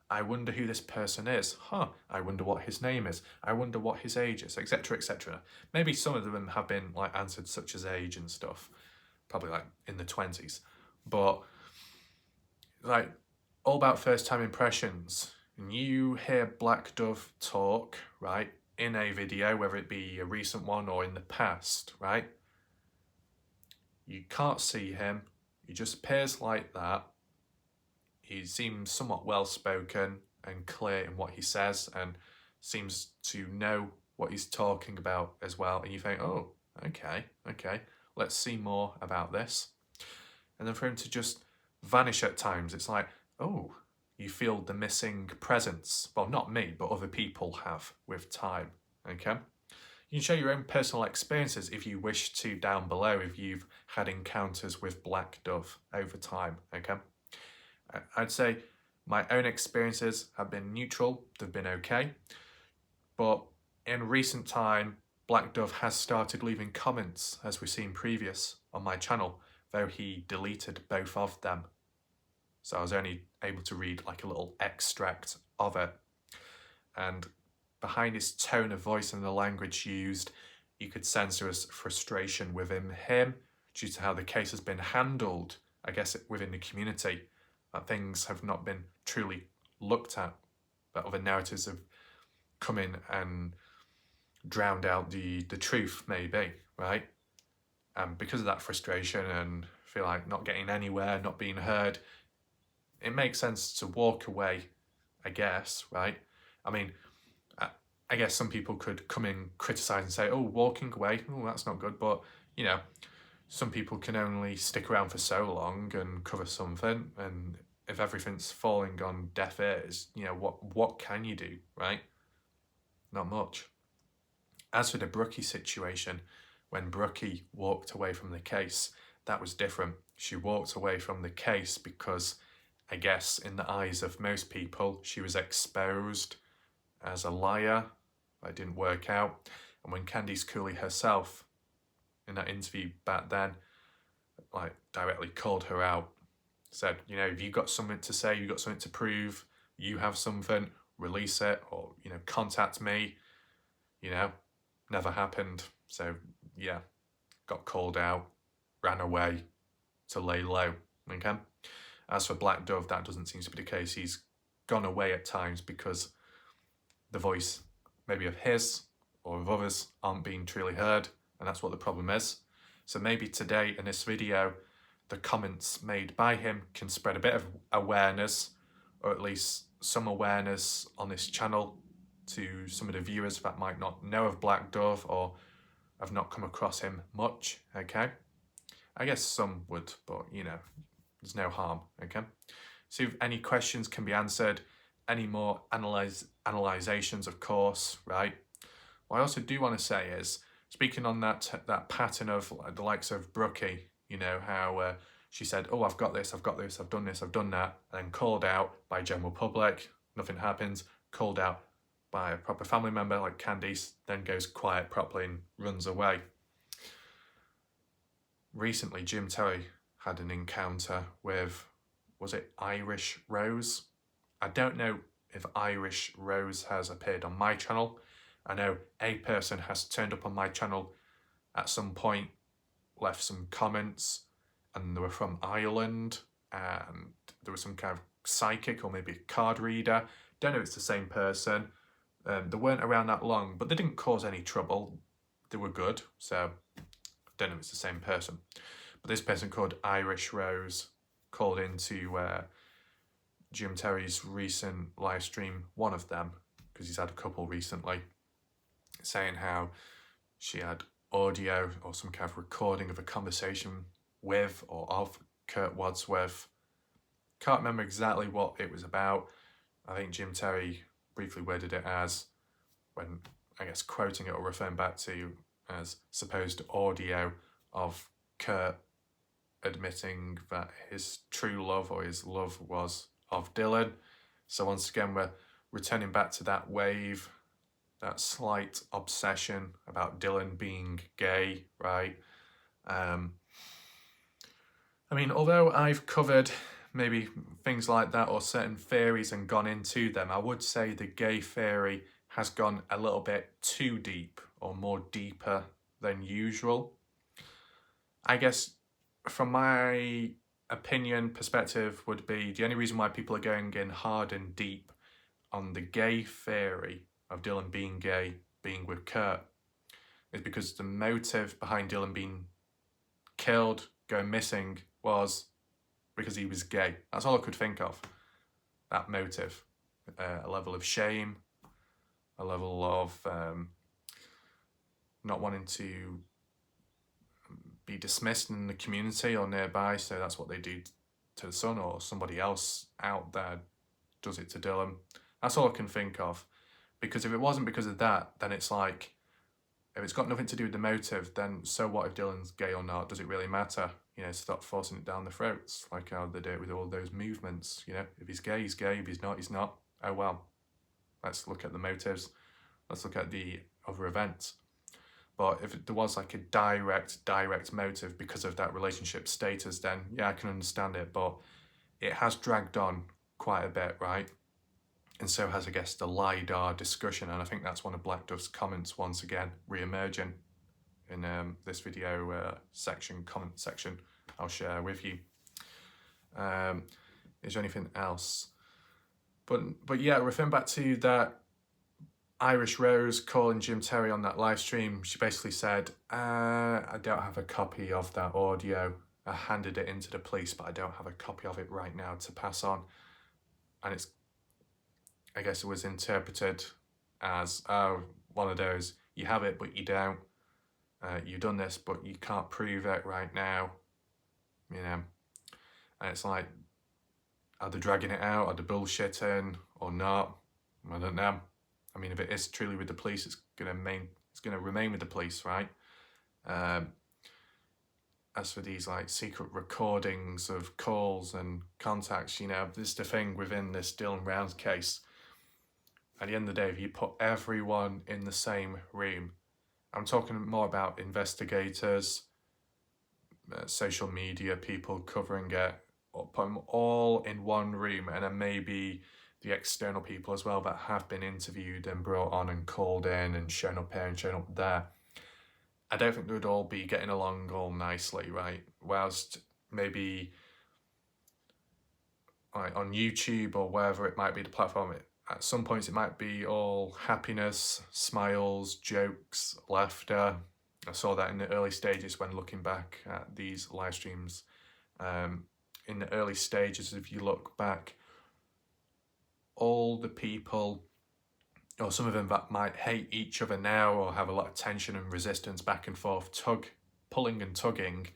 Speaker 3: I wonder who this person is. I wonder what his name is. I wonder what his age is, etc., etc. Maybe some of them have been like answered, such as age and stuff, probably like in the 20s. But like all about first time impressions. And you hear Black Dove talk, right, in a video, whether it be a recent one or in the past, right? You can't see him. He just appears like that. He seems somewhat well-spoken and clear in what he says and seems to know what he's talking about as well. And you think, oh, okay, let's see more about this. And then for him to just vanish at times, it's like, oh, you feel the missing presence. Well, not me, but other people have with time, okay? You can share your own personal experiences if you wish to down below, if you've had encounters with Black Dove over time, okay? I'd say my own experiences have been neutral, they've been okay. But in recent time, Black Dove has started leaving comments, as we've seen previous on my channel, though he deleted both of them. So I was only able to read like a little extract of it. And behind his tone of voice and the language used, you could sense there was frustration within him due to how the case has been handled, I guess, within the community. That things have not been truly looked at, that other narratives have come in and drowned out the truth, maybe, right? And because of that frustration and feel like not getting anywhere, not being heard, it makes sense to walk away, I guess, right? I mean, I guess some people could come in, criticise and say, oh, walking away, oh, that's not good. But, you know, some people can only stick around for so long and cover something. And if everything's falling on deaf ears, you know, what can you do, right? Not much. As for the Brookie situation, when Brookie walked away from the case, that was different. She walked away from the case because, I guess, in the eyes of most people, she was exposed as a liar. That didn't work out. And when Candice Cooley herself, in that interview back then, like directly called her out, said, you know, if you've got something to say, you've got something to prove, you have something, release it, or, you know, contact me, you know, never happened. So, yeah, got called out, ran away to lay low, okay? As for Black Dove, that doesn't seem to be the case. He's gone away at times because the voice, maybe of his or of others, aren't being truly heard, and that's what the problem is. So maybe today in this video, the comments made by him can spread a bit of awareness, or at least some awareness on this channel to some of the viewers that might not know of Black Dove or have not come across him much, okay? I guess some would, but, you know, there's no harm, okay? So if any questions can be answered, any more analyzations, of course, right? What I also do want to say is, speaking on that pattern of the likes of Brookie, you know, how she said, oh, I've got this, I've done this, I've done that, and then called out by general public, nothing happens, called out by a proper family member like Candice, then goes quiet properly and runs away. recently Jim Terry had an encounter with, was it Irish Rose? I don't know if Irish Rose has appeared on my channel. I know a person has turned up on my channel at some point, left some comments, and they were from Ireland, and there was some kind of psychic or maybe a card reader. Don't know if it's the same person. They weren't around that long, but they didn't cause any trouble. They were good, so I don't know if it's the same person. But this person called Irish Rose called into Jim Terry's recent live stream, one of them, because he's had a couple recently, saying how she had audio or some kind of recording of a conversation with or of Kurt Wadsworth. Can't remember exactly what it was about. I think Jim Terry briefly worded it as, when I guess quoting it or referring back to, as supposed audio of Kurt admitting that his true love or his love was of Dylan. So once again, we're returning back to that wave, that slight obsession about Dylan being gay, right? I mean, although I've covered maybe things like that or certain theories and gone into them, I would say the gay theory has gone a little bit too deep or more deeper than usual. I guess from my opinion, perspective would be the only reason why people are going in hard and deep on the gay theory of Dylan being gay, being with Kurt, is because the motive behind Dylan being killed, going missing, was because he was gay. That's all I could think of, that motive. A level of shame, a level of not wanting to be dismissed in the community or nearby, so that's what they do to the son, or somebody else out there does it to Dylan. That's all I can think of. Because if it wasn't because of that, then it's like, if it's got nothing to do with the motive, then so what if Dylan's gay or not? Does it really matter? You know, stop forcing it down the throats, like how they do it with all those movements. You know, if he's gay, he's gay. If he's not, he's not. Oh well. Let's look at the motives. Let's look at the other events. But if there was like a direct motive because of that relationship status, then yeah, I can understand it. But it has dragged on quite a bit, right? And so has, I guess, the LiDAR discussion. And I think that's one of Black Dove's comments once again, re-emerging in this video comment section I'll share with you. Is there anything else? But yeah, referring back to that Irish Rose calling Jim Terry on that live stream, she basically said, I don't have a copy of that audio. I handed it into the police, but I don't have a copy of it right now to pass on. And it's, I guess it was interpreted as, oh, one of those, you have it, but you don't. You've done this, but you can't prove it right now. You know, and it's like, are they dragging it out? Are they bullshitting or not? I don't know. I mean, if it is truly with the police, it's gonna remain with the police, right? As for these like secret recordings of calls and contacts, you know, this is the thing within this Dylan Rounds case. At the end of the day, if you put everyone in the same room, I'm talking more about investigators, social media people covering it, or put them all in one room, and then maybe the external people as well that have been interviewed and brought on and called in and shown up here and shown up there. I don't think they would all be getting along all nicely, right? Whilst maybe like on YouTube or wherever it might be, the platform, at some points it might be all happiness, smiles, jokes, laughter. I saw that in the early stages when looking back at these live streams. In the early stages, if you look back, all the people, or some of them that might hate each other now or have a lot of tension and resistance back and forth, pulling and tugging,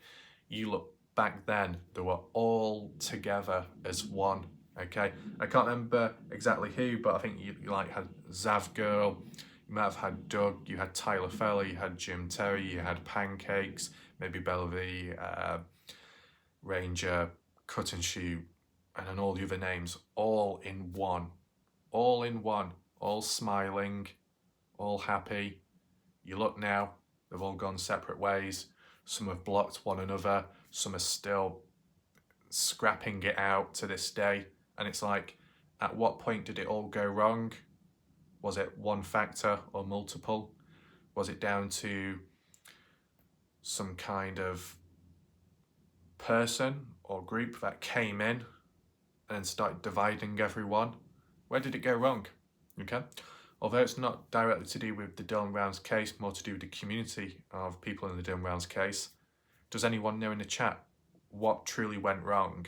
Speaker 3: you look back then, they were all together as one, okay? I can't remember exactly who, but I think you like had Zav Girl, you might have had Doug, you had Tyler Feller, you had Jim Terry, you had Pancakes, maybe Bella V, Ranger, Cut and Shoot, and then all the other names, all in one, all smiling, all happy. You look now, they've all gone separate ways. Some have blocked one another. Some are still scrapping it out to this day. And it's like, at what point did it all go wrong? Was it one factor or multiple? Was it down to some kind of person or group that came in and started dividing everyone? Where did it go wrong? Okay. Although it's not directly to do with the Dylan Rounds case, more to do with the community of people in the Dylan Rounds case, does anyone know in the chat what truly went wrong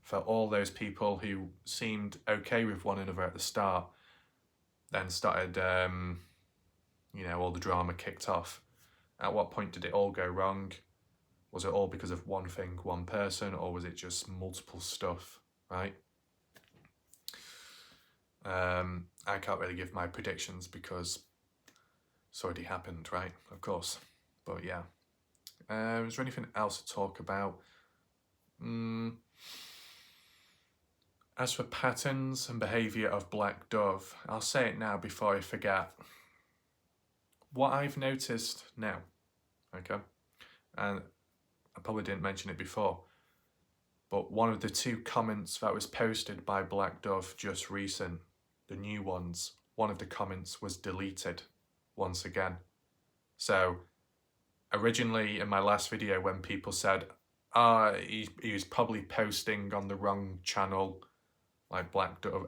Speaker 3: for all those people who seemed okay with one another at the start, then started, all the drama kicked off? At what point did it all go wrong? Was it all because of one thing, one person, or was it just multiple stuff, right? I can't really give my predictions because it's already happened, right? Of course. But yeah. Is there anything else to talk about? As for patterns and behaviour of Black Dove, I'll say it now before I forget. What I've noticed now, okay, and I probably didn't mention it before, but one of the 2 comments that was posted by Black Dove just recent, the new ones, one of the comments was deleted once again. So originally in my last video when people said, he was probably posting on the wrong channel, like Black Dove,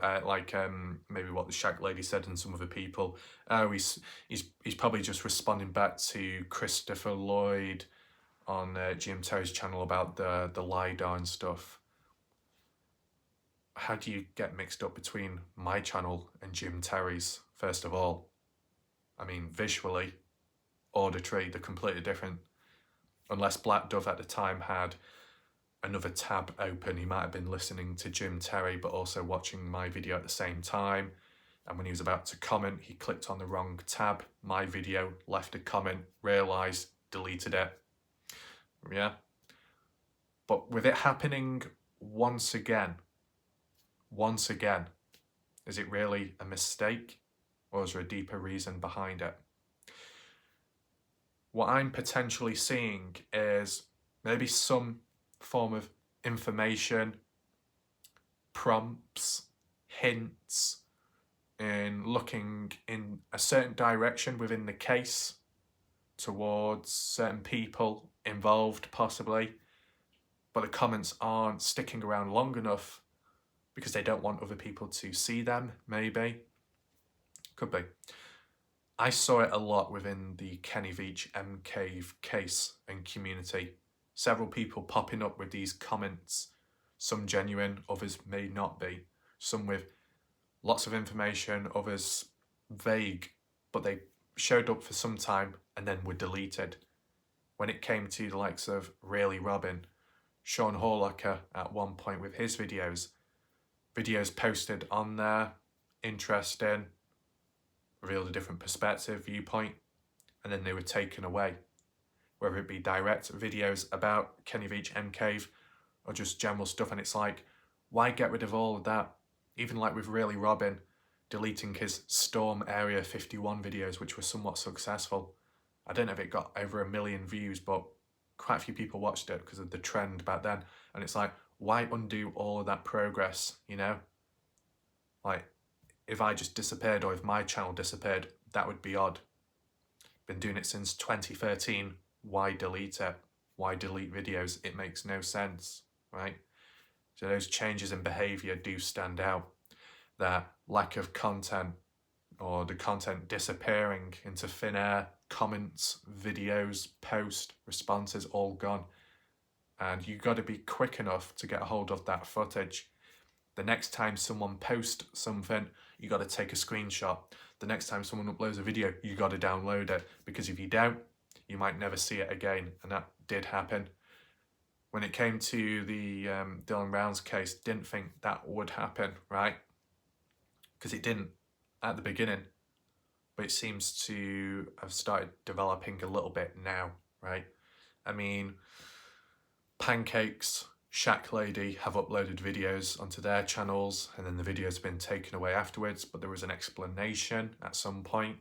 Speaker 3: maybe what the Shack Lady said and some other people, he's probably just responding back to Christopher Lloyd on Jim Terry's channel about the LiDAR and stuff. How do you get mixed up between my channel and Jim Terry's, first of all? I mean, visually, auditory, they're completely different. Unless Black Dove at the time had another tab open, he might have been listening to Jim Terry but also watching my video at the same time. And when he was about to comment, he clicked on the wrong tab, my video, left a comment, realised, deleted it. Yeah. But with it happening once again, is it really a mistake, or is there a deeper reason behind it? What I'm potentially seeing is maybe some form of information, prompts, hints, in looking in a certain direction within the case towards certain people involved possibly, but the comments aren't sticking around long enough because they don't want other people to see them, maybe. Could be. I saw it a lot within the Kenny Veach M Cave case and community. Several people popping up with these comments, some genuine, others may not be. Some with lots of information, others vague, but they showed up for some time and then were deleted. When it came to the likes of Really Robin, Sean Horlocker at one point with his videos posted on there, interesting, revealed a different perspective, viewpoint, and then they were taken away. Whether it be direct videos about Kenny Veach M Cave or just general stuff, and it's like, why get rid of all of that? Even like with Really Robin deleting his Storm Area 51 videos, which were somewhat successful. I don't know if it got over 1 million views, but quite a few people watched it because of the trend back then. And it's like, why undo all of that progress, you know? Like, if I just disappeared or if my channel disappeared, that would be odd. Been doing it since 2013. Why delete it? Why delete videos? It makes no sense, right? So those changes in behaviour do stand out. That lack of content or the content disappearing into thin air, comments, videos, posts, responses, all gone. And you got to be quick enough to get a hold of that footage. The next time someone posts something, you got to take a screenshot. The next time someone uploads a video, you got to download it, because if you don't, you might never see it again. And that did happen. When it came to the Dylan Rounds case, didn't think that would happen, right? Because it didn't at the beginning, but it seems to have started developing a little bit now, right? I mean, Pancakes, Shack Lady have uploaded videos onto their channels, and then the video's been taken away afterwards, but there was an explanation at some point.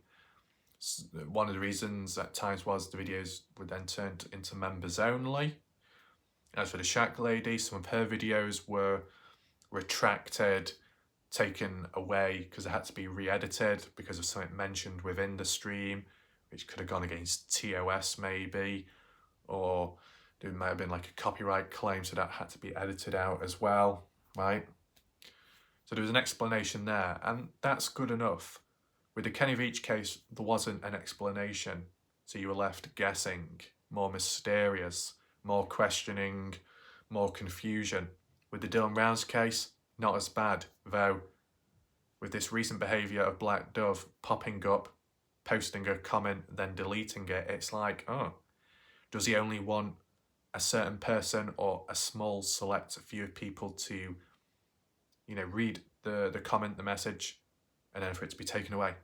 Speaker 3: One of the reasons at times was the videos were then turned into members only. As for the Shack lady, some of her videos were retracted, taken away because it had to be re-edited because of something mentioned within the stream, which could have gone against TOS maybe, or there might have been like a copyright claim, so that had to be edited out as well, right? So there was an explanation there, and that's good enough. With the Kenny Veach case, there wasn't an explanation, so you were left guessing, more mysterious, more questioning, more confusion. With the Dylan Rounds case, not as bad, though with this recent behaviour of Black Dove popping up, posting a comment, then deleting it, it's like, oh, does he only want a certain person or a small select few of people to, you know, read the comment, the message, and then for it to be taken away?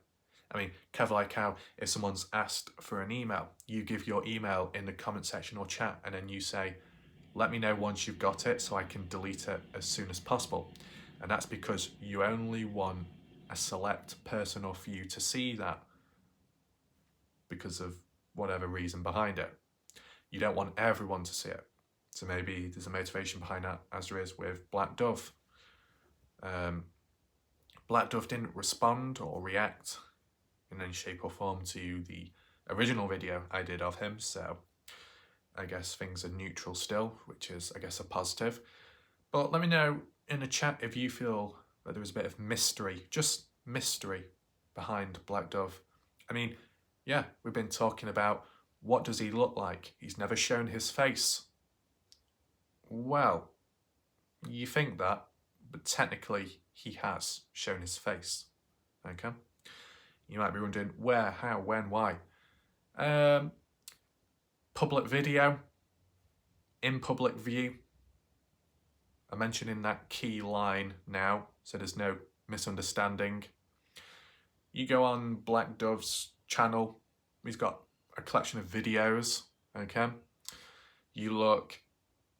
Speaker 3: I mean, Kev like how if someone's asked for an email, you give your email in the comment section or chat, and then you say, let me know once you've got it so I can delete it as soon as possible. And that's because you only want a select person or few to see that because of whatever reason behind it. You don't want everyone to see it. So maybe there's a motivation behind that, as there is with Black Dove. Black Dove didn't respond or react in any shape or form to the original video I did of him, so I guess things are neutral still, which is, I guess, a positive. But let me know in the chat if you feel that there was a bit of mystery, just mystery, behind Black Dove. I mean, yeah, we've been talking about what does he look like? He's never shown his face. Well, you think that, but technically he has shown his face, okay? You might be wondering where, how, when, why. Public video, in public view. I'm mentioning that key line now, so there's no misunderstanding. You go on Black Dove's channel, he's got a collection of videos, okay? You look,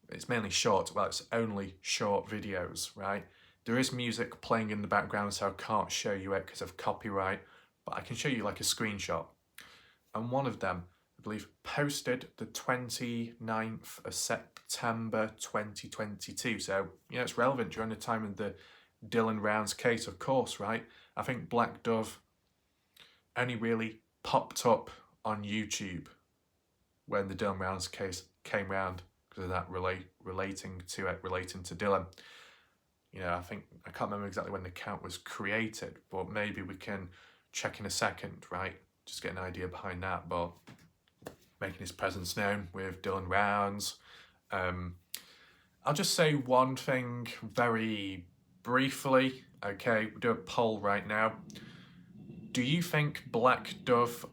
Speaker 3: it's mainly short, well, it's only short videos, right? There is music playing in the background, so I can't show you it because of copyright, but I can show you like a screenshot. And one of them, I believe, posted the 29th of September 2022. So, you know, it's relevant during the time of the Dylan Rounds case, of course, right? I think Black Dove only really popped up on YouTube when the Dylan Rounds case came round because of that relating to Dylan. You know, I can't remember exactly when the account was created, but maybe we can check in a second, right? Just get an idea behind that, but making his presence known with Dylan Rounds. I'll just say one thing very briefly, okay? We'll do a poll right now. Do you think Black Dove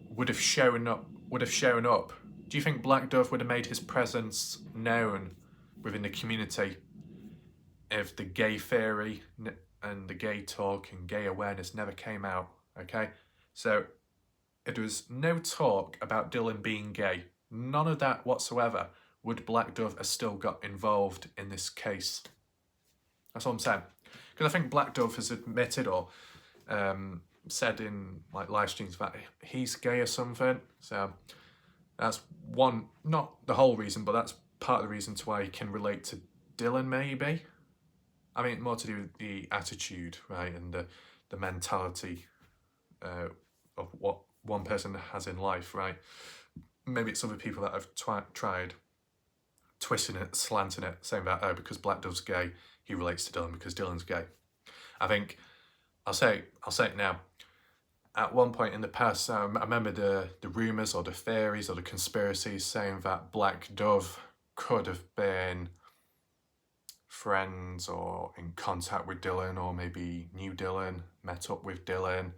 Speaker 3: would have shown up? Do you think Black Dove would have made his presence known within the community if the gay theory and the gay talk and gay awareness never came out, okay? So if there was no talk about Dylan being gay, none of that whatsoever, would Black Dove have still got involved in this case? That's all I'm saying. Because I think Black Dove has admitted or said in like live streams that he's gay or something. So that's one, not the whole reason, but that's part of the reason to why he can relate to Dylan maybe. I mean, more to do with the attitude, right, and the mentality of what one person has in life, right? Maybe it's other people that have tried twisting it, slanting it, saying that, oh, because Black Dove's gay, he relates to Dylan because Dylan's gay. I think, I'll say it now. At one point in the past, I remember the rumours or the theories or the conspiracies saying that Black Dove could have been friends or in contact with Dylan, or maybe knew Dylan, met up with Dylan,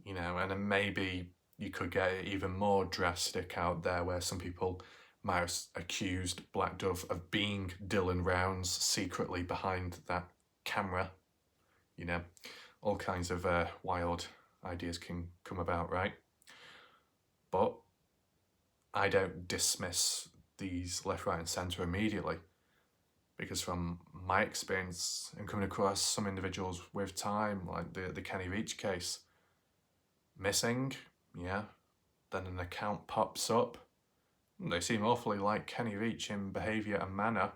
Speaker 3: you know, and then maybe you could get it even more drastic out there where some people might have accused Black Dove of being Dylan Rounds secretly behind that camera. You know, all kinds of wild ideas can come about, right? But I don't dismiss these left, right and centre immediately, because from my experience and coming across some individuals with time, like the Kenny Veach case, missing Yeah. Then an account pops up. They seem awfully like Kenny Reach in behaviour and manner.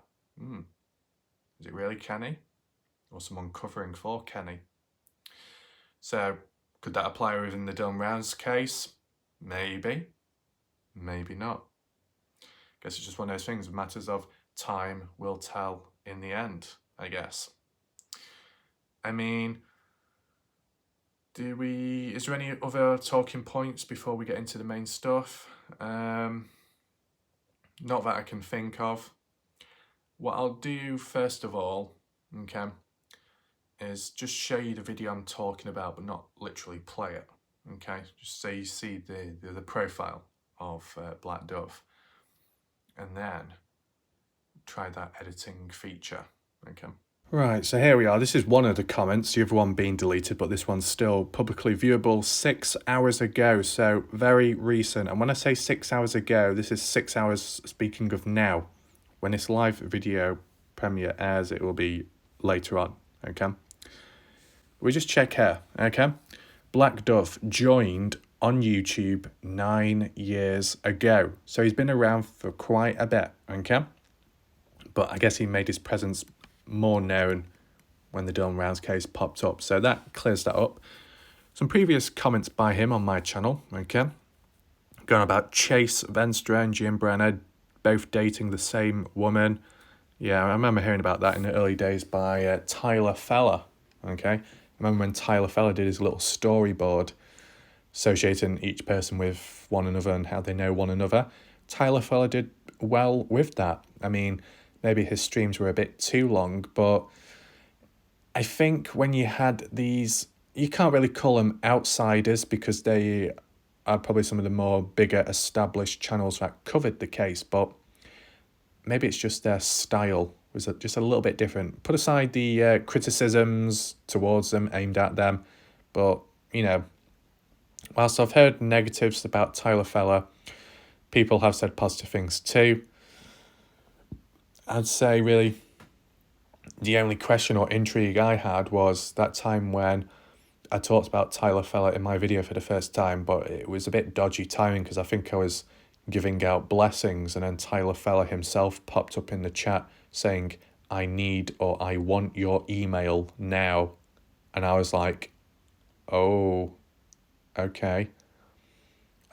Speaker 3: Is it really Kenny? Or someone covering for Kenny? So, could that apply within the Dylan Rounds case? Maybe. Maybe not. Guess it's just one of those things, matters of time will tell in the end, I guess. I mean, is there any other talking points before we get into the main stuff? Not that I can think of. What I'll do first of all, okay, is just show you the video I'm talking about, but not literally play it, okay? Just so you see the profile of Black Dove, and then try that editing feature, okay? Right, so here we are. This is one of the comments, the other one being deleted, but this one's still publicly viewable 6 hours ago, so very recent. And when I say 6 hours ago, this is 6 hours, speaking of now. When this live video premiere airs, it will be later on, okay? We just check here, okay? Black Dove joined on YouTube 9 years ago. So he's been around for quite a bit, okay? But I guess he made his presence more known when the Dylan Rounds case popped up. So that clears that up. Some previous comments by him on my channel, okay? Going about Chase Venstra and Jim Brenner both dating the same woman. Yeah, I remember hearing about that in the early days by Tyler Feller, okay? I remember when Tyler Feller did his little storyboard associating each person with one another and how they know one another. Tyler Feller did well with that. I mean, maybe his streams were a bit too long, but I think when you had these, you can't really call them outsiders because they are probably some of the more bigger established channels that covered the case, but maybe it's just their style was just a little bit different. Put aside the criticisms towards them, aimed at them, but, you know, whilst I've heard negatives about Tyler Feller, people have said positive things too. I'd say really the only question or intrigue I had was that time when I talked about Tyler Feller in my video for the first time, but it was a bit dodgy timing because I think I was giving out blessings and then Tyler Feller himself popped up in the chat saying, I need or I want your email now. And I was like, oh, okay.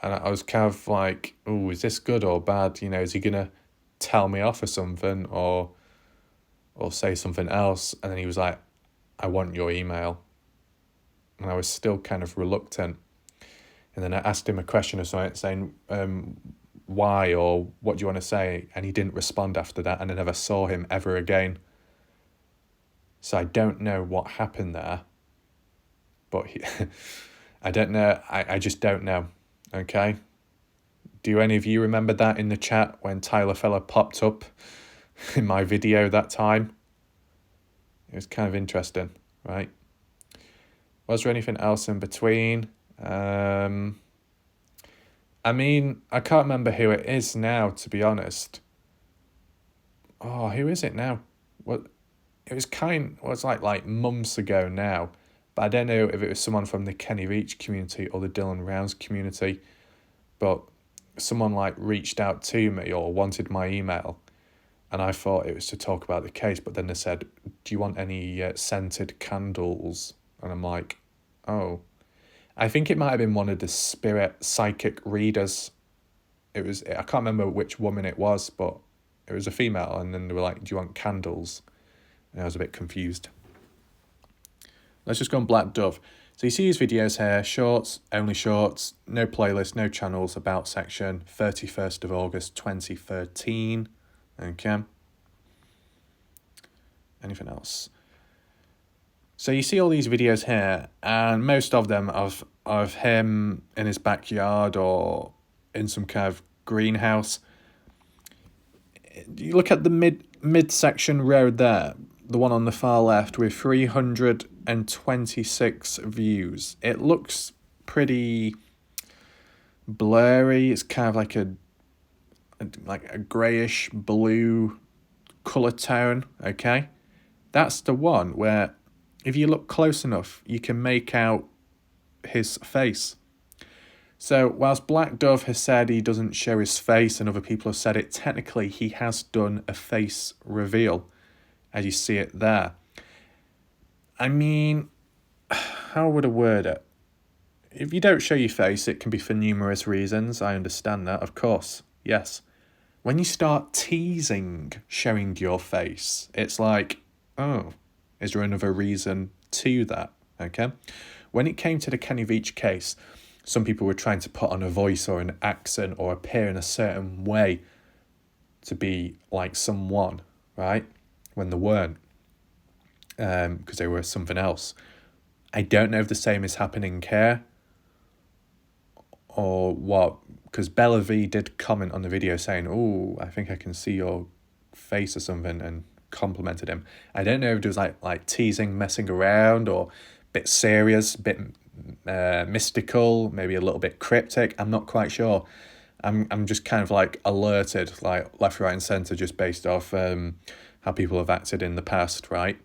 Speaker 3: And I was kind of like, oh, is this good or bad? You know, is he going to tell me off or something or say something else? And then he was like, I want your email. And I was still kind of reluctant. And then I asked him a question or something saying, why or what do you want to say? And he didn't respond after that and I never saw him ever again. So I don't know what happened there. But I don't know. I just don't know. Okay? Do any of you remember that in the chat when Tyler Feller popped up in my video that time? It was kind of interesting, right? Was there anything else in between? I mean, I can't remember who it is now, to be honest. Oh, who is it now? What? It was like months ago now, but I don't know if it was someone from the Kenny Reach community or the Dylan Rounds community, but someone like reached out to me or wanted my email, and I thought it was to talk about the case, but then they said, do you want any scented candles? And I'm like, oh. I think it might have been one of the spirit psychic readers. I can't remember which woman it was, but it was a female. And then they were like, do you want candles? And I was a bit confused. Let's just go on Black Dove. So you see his videos here, shorts, only shorts, no playlist, no channels, about section, 31st of August, 2013. Okay. Anything else? So you see all these videos here, and most of them of him in his backyard or in some kind of greenhouse. You look at the midsection road there, the one on the far left with 326 views. It looks pretty blurry. It's kind of like a greyish blue colour tone, okay? That's the one where if you look close enough, you can make out his face. So whilst Black Dove has said he doesn't show his face and other people have said it, technically he has done a face reveal, as you see it there. I mean, how would I word it? If you don't show your face, it can be for numerous reasons. I understand that, of course, yes. When you start teasing showing your face, it's like, oh, is there another reason to that? Okay. When it came to the Kenny Veach case, some people were trying to put on a voice or an accent or appear in a certain way to be like someone, right? When they weren't, because they were something else. I don't know if the same is happening here or what, because Bella V did comment on the video saying, oh, I think I can see your face or something, and complimented him. I don't know if it was like teasing, messing around, or a bit serious, a bit mystical, maybe a little bit cryptic. I'm not quite sure. I'm just kind of like alerted, like left, right and centre, just based off how people have acted in the past, right?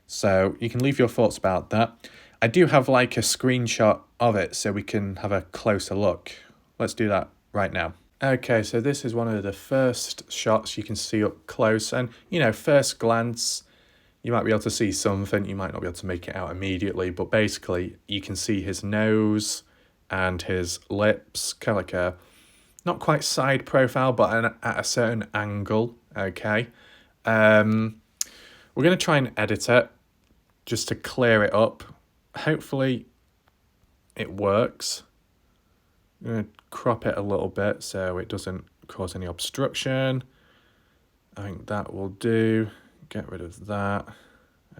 Speaker 3: So you can leave your thoughts about that. I do have like a screenshot of it so we can have a closer look. Let's do that right now. Okay, so this is one of the first shots you can see up close, and you know, first glance you might be able to see something, you might not be able to make it out immediately, but basically you can see his nose and his lips, kind of like a, not quite side profile, but at a certain angle, okay? We're going to try and edit it just to clear it up. Hopefully it works. I'm going to crop it a little bit so it doesn't cause any obstruction. I think that will do. Get rid of that.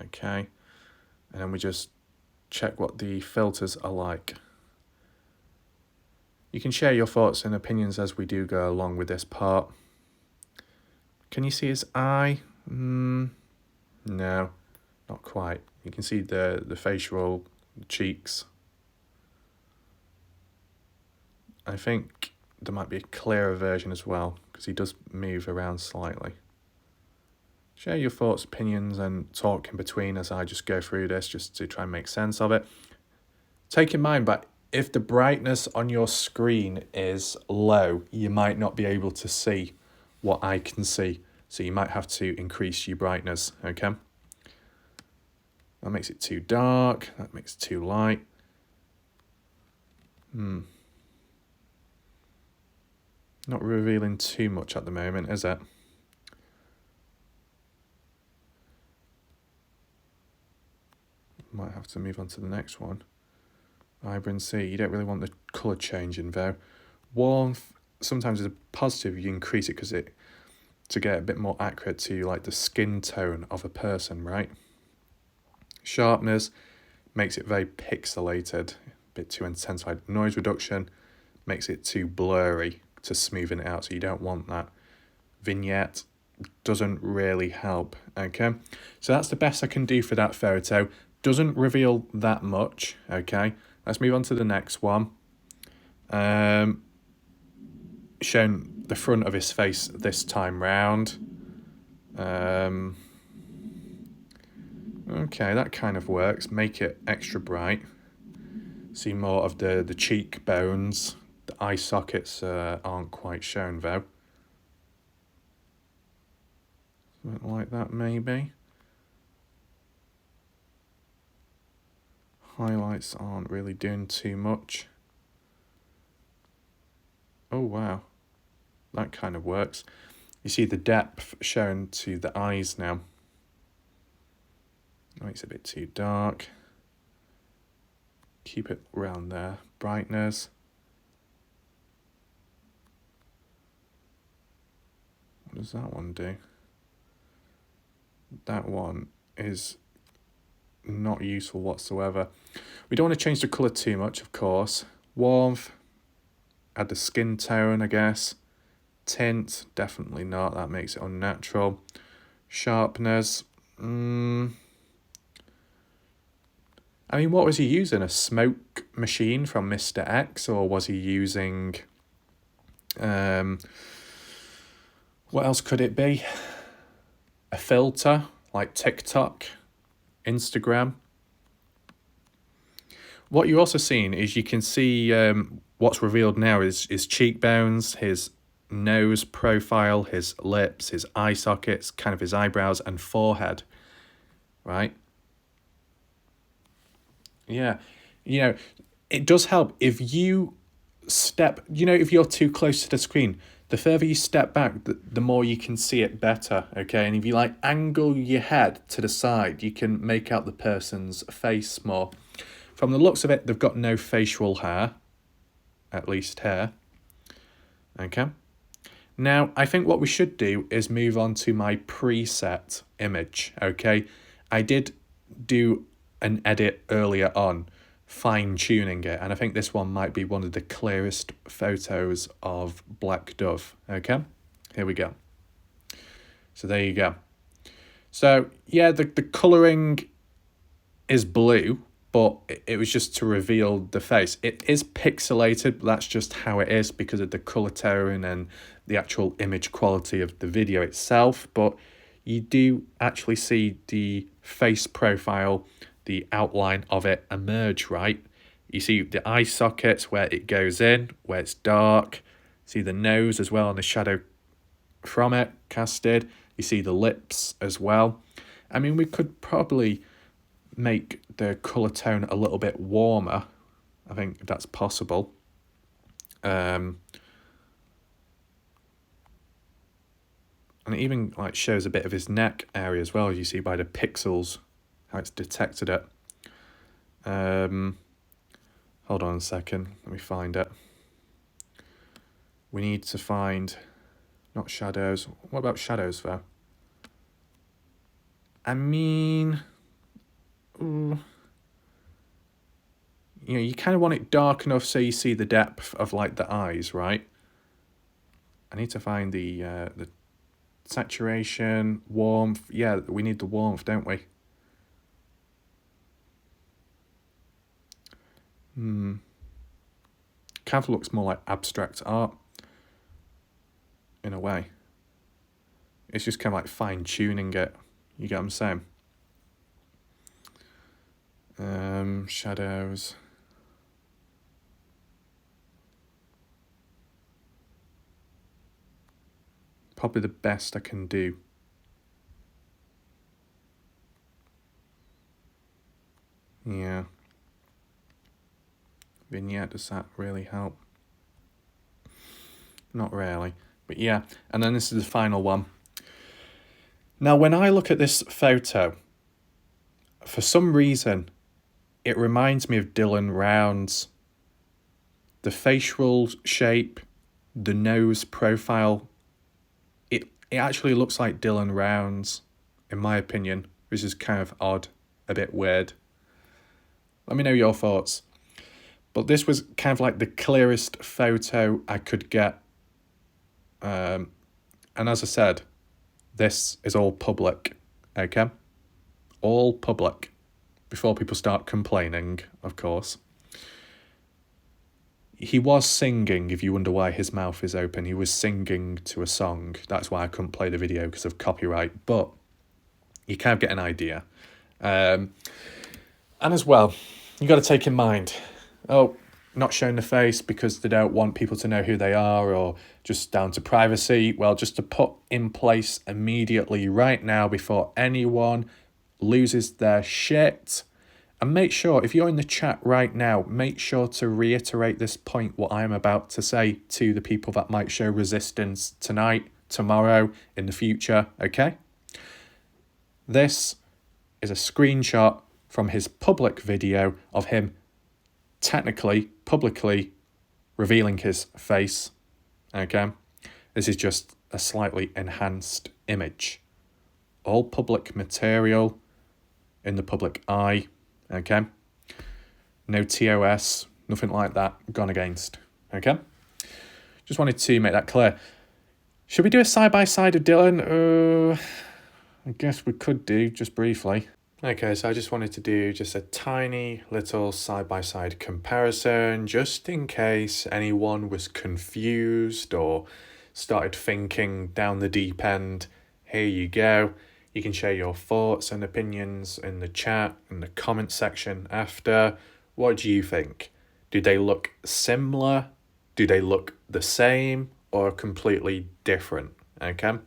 Speaker 3: Okay. And then we just check what the filters are like. You can share your thoughts and opinions as we do go along with this part. Can you see his eye? No, not quite. You can see the facial cheeks. I think there might be a clearer version as well, because he does move around slightly. Share your thoughts, opinions, and talk in between as I just go through this, just to try and make sense of it. Take in mind, but if the brightness on your screen is low, you might not be able to see what I can see. So you might have to increase your brightness, okay? That makes it too dark, that makes it too light. Not revealing too much at the moment, is it? Might have to move on to the next one. Vibrancy, you don't really want the colour changing though. Warmth, sometimes is a positive, you increase it to get a bit more accurate to like the skin tone of a person, right? Sharpness makes it very pixelated, a bit too intensified. Noise reduction makes it too blurry to smoothen it out, so you don't want that. Vignette doesn't really help, okay? So that's the best I can do for that photo. Doesn't reveal that much, okay? Let's move on to the next one. Showing the front of his face this time round. Okay, that kind of works. Make it extra bright. See more of the cheekbones. The eye sockets aren't quite shown though. Something like that maybe. Highlights aren't really doing too much. Oh wow, that kind of works. You see the depth shown to the eyes now. Oh, it's a bit too dark. Keep it around there. Brightness. What does that one do? That one is not useful whatsoever. We don't want to change the colour too much, of course. Warmth. Add the skin tone, I guess. Tint, definitely not. That makes it unnatural. Sharpness. I mean, what was he using? A smoke machine from Mr. X? Or was he using... what else could it be? A filter, like TikTok, Instagram. What you're also seeing is you can see what's revealed now is his cheekbones, his nose profile, his lips, his eye sockets, kind of his eyebrows and forehead, right? Yeah, you know, it does help if you step, if you're too close to the screen, the further you step back, the more you can see it better, okay? And if you like angle your head to the side, you can make out the person's face more. From the looks of it, they've got no facial hair, at least hair, okay? Now, I think what we should do is move on to my preset image, okay? I did do an edit earlier on, fine-tuning it, and I think this one might be one of the clearest photos of Black Dove, okay? Here we go. So there you go. So, yeah, the colouring is blue, but it was just to reveal the face. It is pixelated, but that's just how it is because of the colour tone and the actual image quality of the video itself. But you do actually see the face profile, the outline of it emerge, right? You see the eye sockets where it goes in, where it's dark. See the nose as well and the shadow from it casted. You see the lips as well. I mean, we could probably make the colour tone a little bit warmer. I think that's possible. And it even like shows a bit of his neck area as well, as you see by the pixels, how it's detected it. Hold on a second, let me find it. We need to find, not shadows. What about shadows though? I mean, ooh, you kind of want it dark enough so you see the depth of like the eyes, right? I need to find the saturation, warmth. Yeah, we need the warmth, don't we? Kind of looks more like abstract art in a way. It's just kind of like fine-tuning it. You get what I'm saying? Shadows. Probably the best I can do. Yeah. Vignette, does that really help? Not really. But yeah, and then this is the final one. Now, when I look at this photo, for some reason, it reminds me of Dylan Round's. The facial shape, the nose profile, it actually looks like Dylan Round's, in my opinion, which is kind of odd, a bit weird. Let me know your thoughts. But this was kind of like the clearest photo I could get. And as I said, this is all public, okay? All public. Before people start complaining, of course. He was singing, if you wonder why his mouth is open. He was singing to a song. That's why I couldn't play the video because of copyright. But you kind of get an idea. And as well, you got to take in mind, not showing the face because they don't want people to know who they are or just down to privacy. Well, just to put in place immediately right now before anyone loses their shit. And make sure, if you're in the chat right now, make sure to reiterate this point, what I'm about to say, to the people that might show resistance tonight, tomorrow, in the future, okay? This is a screenshot from his public video of him technically, publicly revealing his face, okay? This is just a slightly enhanced image. All public material in the public eye, okay? No TOS, nothing like that gone against, okay? Just wanted to make that clear. Should we do a side-by-side of Dylan? I guess we could do, just briefly. Okay, so I just wanted to do just a tiny little side-by-side comparison, just in case anyone was confused or started thinking down the deep end. Here you go. You can share your thoughts and opinions in the chat, in the comment section after. What do you think? Do they look similar? Do they look the same or completely different? Okay.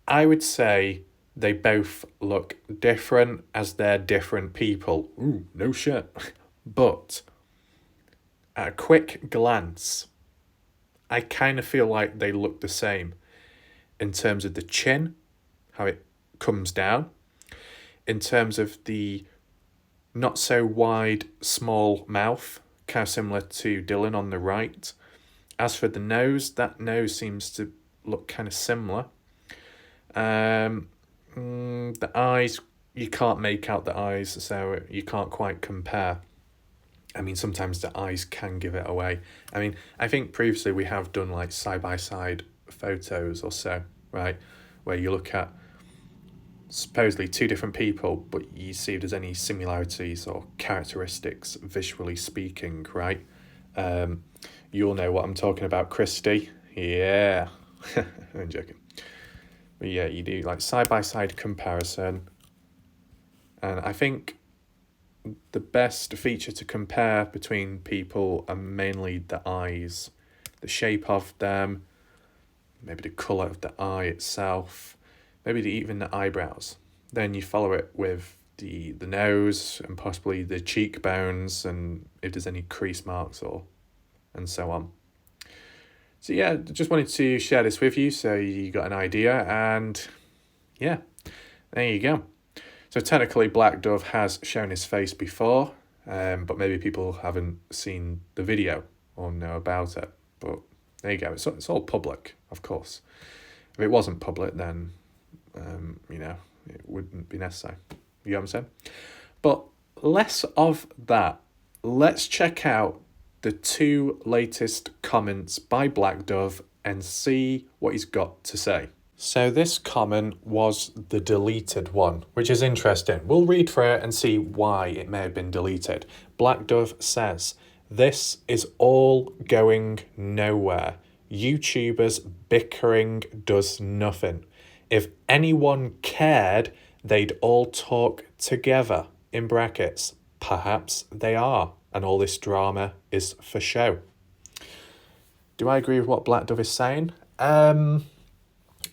Speaker 3: I would say they both look different as they're different people. Ooh, no shit. But at a quick glance, I kind of feel like they look the same in terms of the chin, how it comes down, in terms of the not so wide, small mouth, kind of similar to Dylan on the right. As for the nose, that nose seems to look kind of similar. The eyes, you can't make out the eyes, so you can't quite compare. I mean, sometimes the eyes can give it away. I mean, I think previously we have done like side-by-side photos or so, right? Where you look at supposedly two different people, but you see if there's any similarities or characteristics visually speaking, right? You'll know what I'm talking about, Christy. Yeah. I'm joking. But yeah, you do like side-by-side comparison. And I think the best feature to compare between people are mainly the eyes, the shape of them, maybe the colour of the eye itself, maybe even the eyebrows. Then you follow it with the nose and possibly the cheekbones and if there's any crease marks or and so on. So yeah, just wanted to share this with you so you got an idea, and yeah, there you go. So technically Black Dove has shown his face before, but maybe people haven't seen the video or know about it. But there you go, it's all public, of course. If it wasn't public, then, it wouldn't be necessary. You know what I'm saying? But less of that. Let's check out the 2 latest comments by Black Dove and see what he's got to say. So this comment was the deleted one, which is interesting. We'll read through it and see why it may have been deleted. Black Dove says, "This is all going nowhere. YouTubers bickering does nothing. If anyone cared, they'd all talk together. In brackets, perhaps they are, and all this drama is for show." Do I agree with what Black Dove is saying?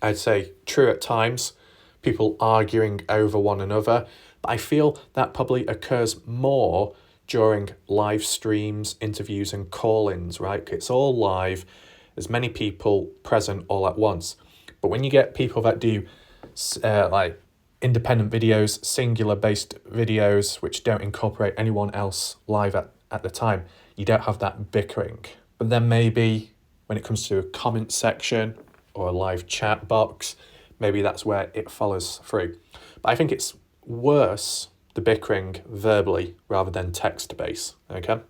Speaker 3: I'd say true at times, people arguing over one another, but I feel that probably occurs more during live streams, interviews and call-ins, right? It's all live, there's many people present all at once. But when you get people that do like independent videos, singular-based videos, which don't incorporate anyone else live at the time, you don't have that bickering. But then maybe when it comes to a comment section or a live chat box, maybe that's where it follows through. But I think it's worse, the bickering verbally rather than text-based, okay?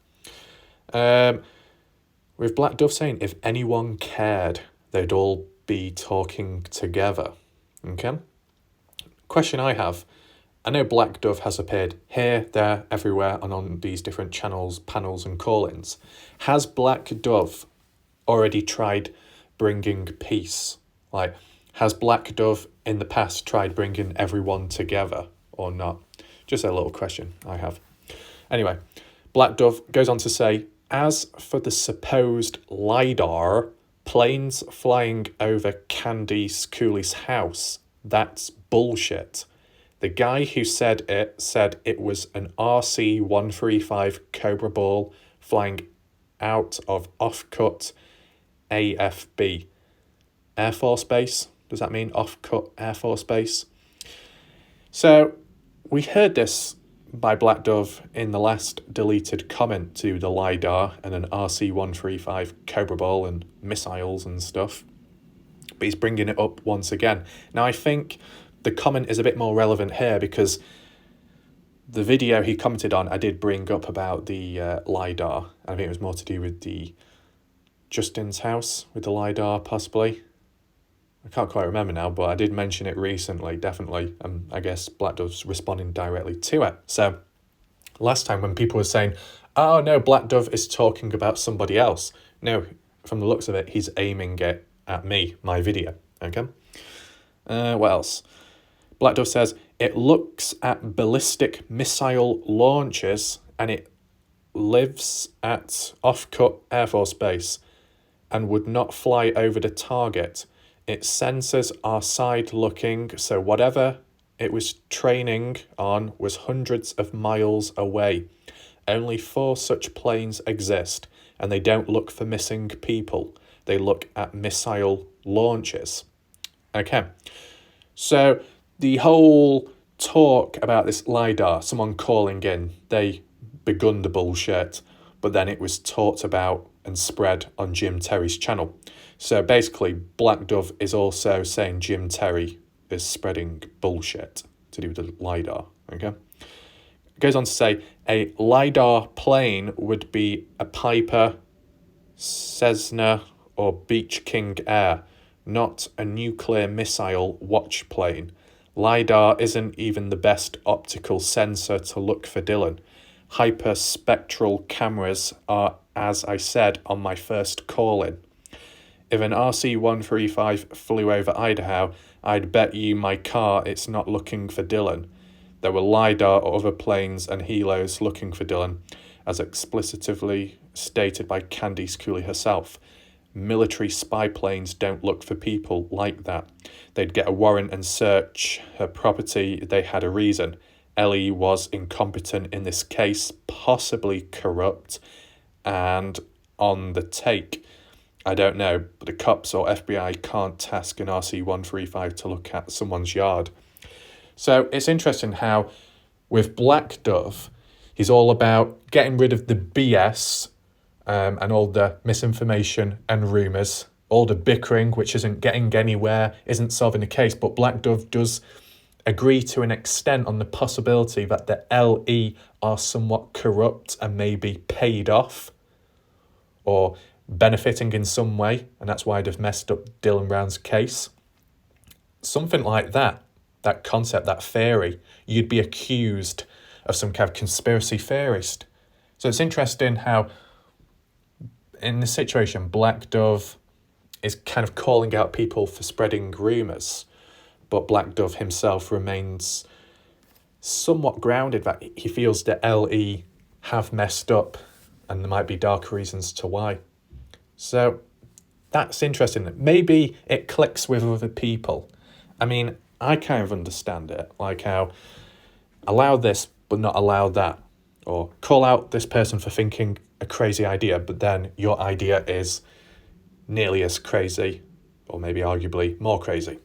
Speaker 3: With Black Dove saying, if anyone cared, they'd all be talking together, okay? Question I have, I know Black Dove has appeared here, there, everywhere, and on these different channels, panels and call-ins. Has Black Dove already tried bringing peace? Like, has Black Dove in the past tried bringing everyone together or not? Just a little question I have. Anyway, Black Dove goes on to say, as for the supposed LiDAR, planes flying over Candy Cooley's house, that's bullshit. The guy who said it was an RC-135 Cobra ball flying out of off-cut AFB. Air Force Base? Does that mean off-cut Air Force Base? So we heard this by Black Dove in the last deleted comment to the LiDAR and an RC-135 Cobra ball and missiles and stuff. But he's bringing it up once again. Now I think the comment is a bit more relevant here because the video he commented on, I did bring up about the LiDAR. I think it was more to do with the Justin's house with the LiDAR, possibly. I can't quite remember now, but I did mention it recently, definitely. And I guess Black Dove's responding directly to it. So last time when people were saying, oh no, Black Dove is talking about somebody else. No, from the looks of it, he's aiming it at me, my video, okay? What else? Black Dove says, it looks at ballistic missile launches and it lives at Offcut Air Force Base and would not fly over the target. Its sensors are side-looking, so whatever it was training on was hundreds of miles away. Only 4 such planes exist, and they don't look for missing people. They look at missile launches. Okay, so the whole talk about this LiDAR, someone calling in, they begun the bullshit, but then it was talked about and spread on Jim Terry's channel. So basically, Black Dove is also saying Jim Terry is spreading bullshit to do with the LiDAR, okay? It goes on to say, a LiDAR plane would be a Piper, Cessna, or Beech King Air, not a nuclear missile watch plane. LiDAR isn't even the best optical sensor to look for Dylan. Hyperspectral cameras are, as I said on my first call-in. If an RC-135 flew over Idaho, I'd bet you my car it's not looking for Dylan. There were LiDAR or other planes and helos looking for Dylan, as explicitly stated by Candice Cooley herself. Military spy planes don't look for people like that. They'd get a warrant and search her property. They had a reason. Ellie was incompetent in this case, possibly corrupt, and on the take. I don't know, but the cops or FBI can't task an RC-135 to look at someone's yard. So it's interesting how with Black Dove, he's all about getting rid of the BS and all the misinformation and rumours, all the bickering, which isn't getting anywhere, isn't solving the case. But Black Dove does agree to an extent on the possibility that the LE are somewhat corrupt and maybe paid off or benefiting in some way, and that's why they've messed up Dylan Brown's case. Something like that concept, that theory, you'd be accused of some kind of conspiracy theorist. So it's interesting how in this situation, Black Dove is kind of calling out people for spreading rumours, but Black Dove himself remains somewhat grounded that he feels the LE have messed up and there might be darker reasons to why. So that's interesting. Maybe it clicks with other people. I mean, I kind of understand it, like how allow this but not allow that, or call out this person for thinking a crazy idea, but then your idea is nearly as crazy, or maybe arguably more crazy.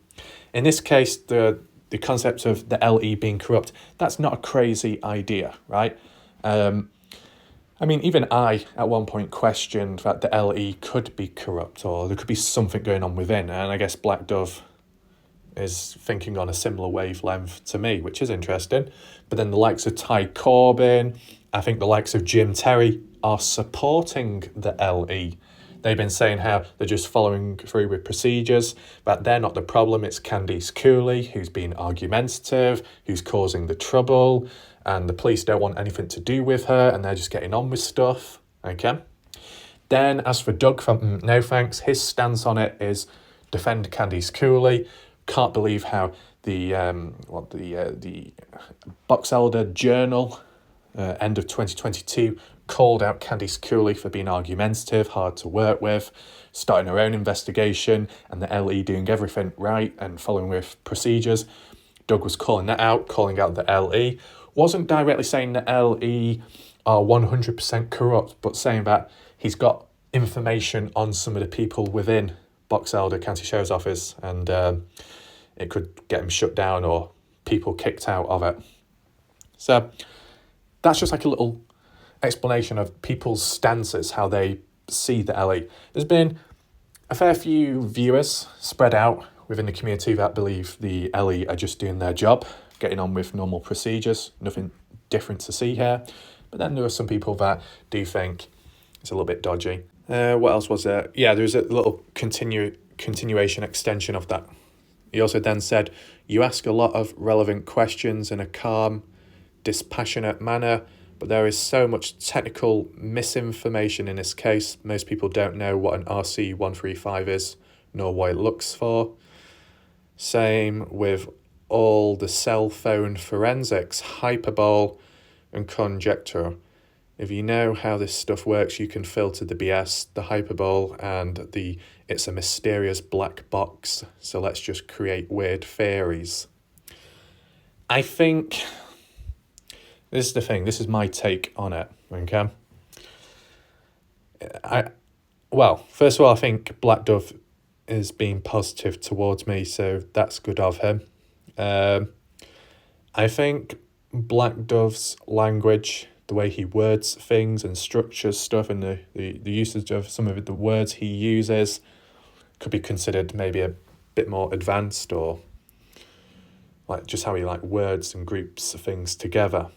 Speaker 3: In this case, the concept of the LE being corrupt, that's not a crazy idea, right? I mean, even I, at one point, questioned that the LE could be corrupt, or there could be something going on within, and I guess Black Dove is thinking on a similar wavelength to me, which is interesting. But then the likes of Ty Corbyn, I think the likes of Jim Terry are supporting the LE. They've been saying how they're just following through with procedures, but they're not the problem. It's Candice Cooley who's being argumentative, who's causing the trouble, and the police don't want anything to do with her, and they're just getting on with stuff. Okay. Then, as for Doug from No Thanks, his stance on it is defend Candice Cooley. Can't believe how the Box Elder Journal, end of 2022, called out Candice Cooley for being argumentative, hard to work with, starting her own investigation, and the LE doing everything right and following with procedures. Doug was calling that out, calling out the LE. Wasn't directly saying the LE are 100% corrupt, but saying that he's got information on some of the people within Box Elder County Sheriff's Office, and it could get him shut down or people kicked out of it. So that's just like a little explanation of people's stances, how they see the LE. There's been a fair few viewers spread out within the community that believe the LE are just doing their job, getting on with normal procedures, nothing different to see here. But then there are some people that do think it's a little bit dodgy. What else was there? Yeah, there's a little continuation extension of that. He also then said, you ask a lot of relevant questions in a calm, dispassionate manner, but there is so much technical misinformation in this case. Most people don't know what an RC-135 is, nor what it looks for. Same with all the cell phone forensics, hyperbole and conjecture. If you know how this stuff works, you can filter the BS, the hyperbole, and it's a mysterious black box, so let's just create weird theories. I think this is the thing. This is my take on it, okay? Well, first of all, I think Black Dove is being positive towards me, so that's good of him. I think Black Dove's language, the way he words things and structures stuff, and the usage of some of the words he uses could be considered maybe a bit more advanced, or like just how he words and groups things together.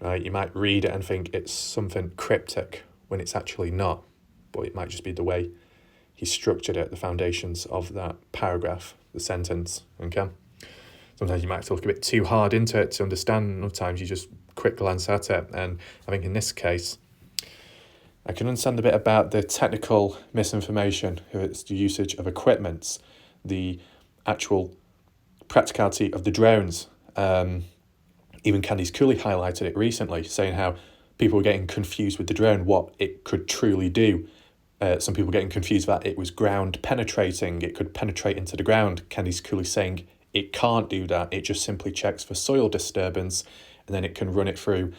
Speaker 3: Right? You might read it and think it's something cryptic when it's actually not, but it might just be the way he structured it, the foundations of that paragraph, the sentence, okay? Sometimes you might have to look a bit too hard into it to understand, other times you just quick glance at it, and I think in this case, I can understand a bit about the technical misinformation, it's the usage of equipments, the actual practicality of the drones. Even Candice Cooley highlighted it recently, saying how people were getting confused with the drone, what it could truly do. Some people getting confused that it was ground penetrating, it could penetrate into the ground. Candice Cooley saying it can't do that, it just simply checks for soil disturbance, and then it can run it through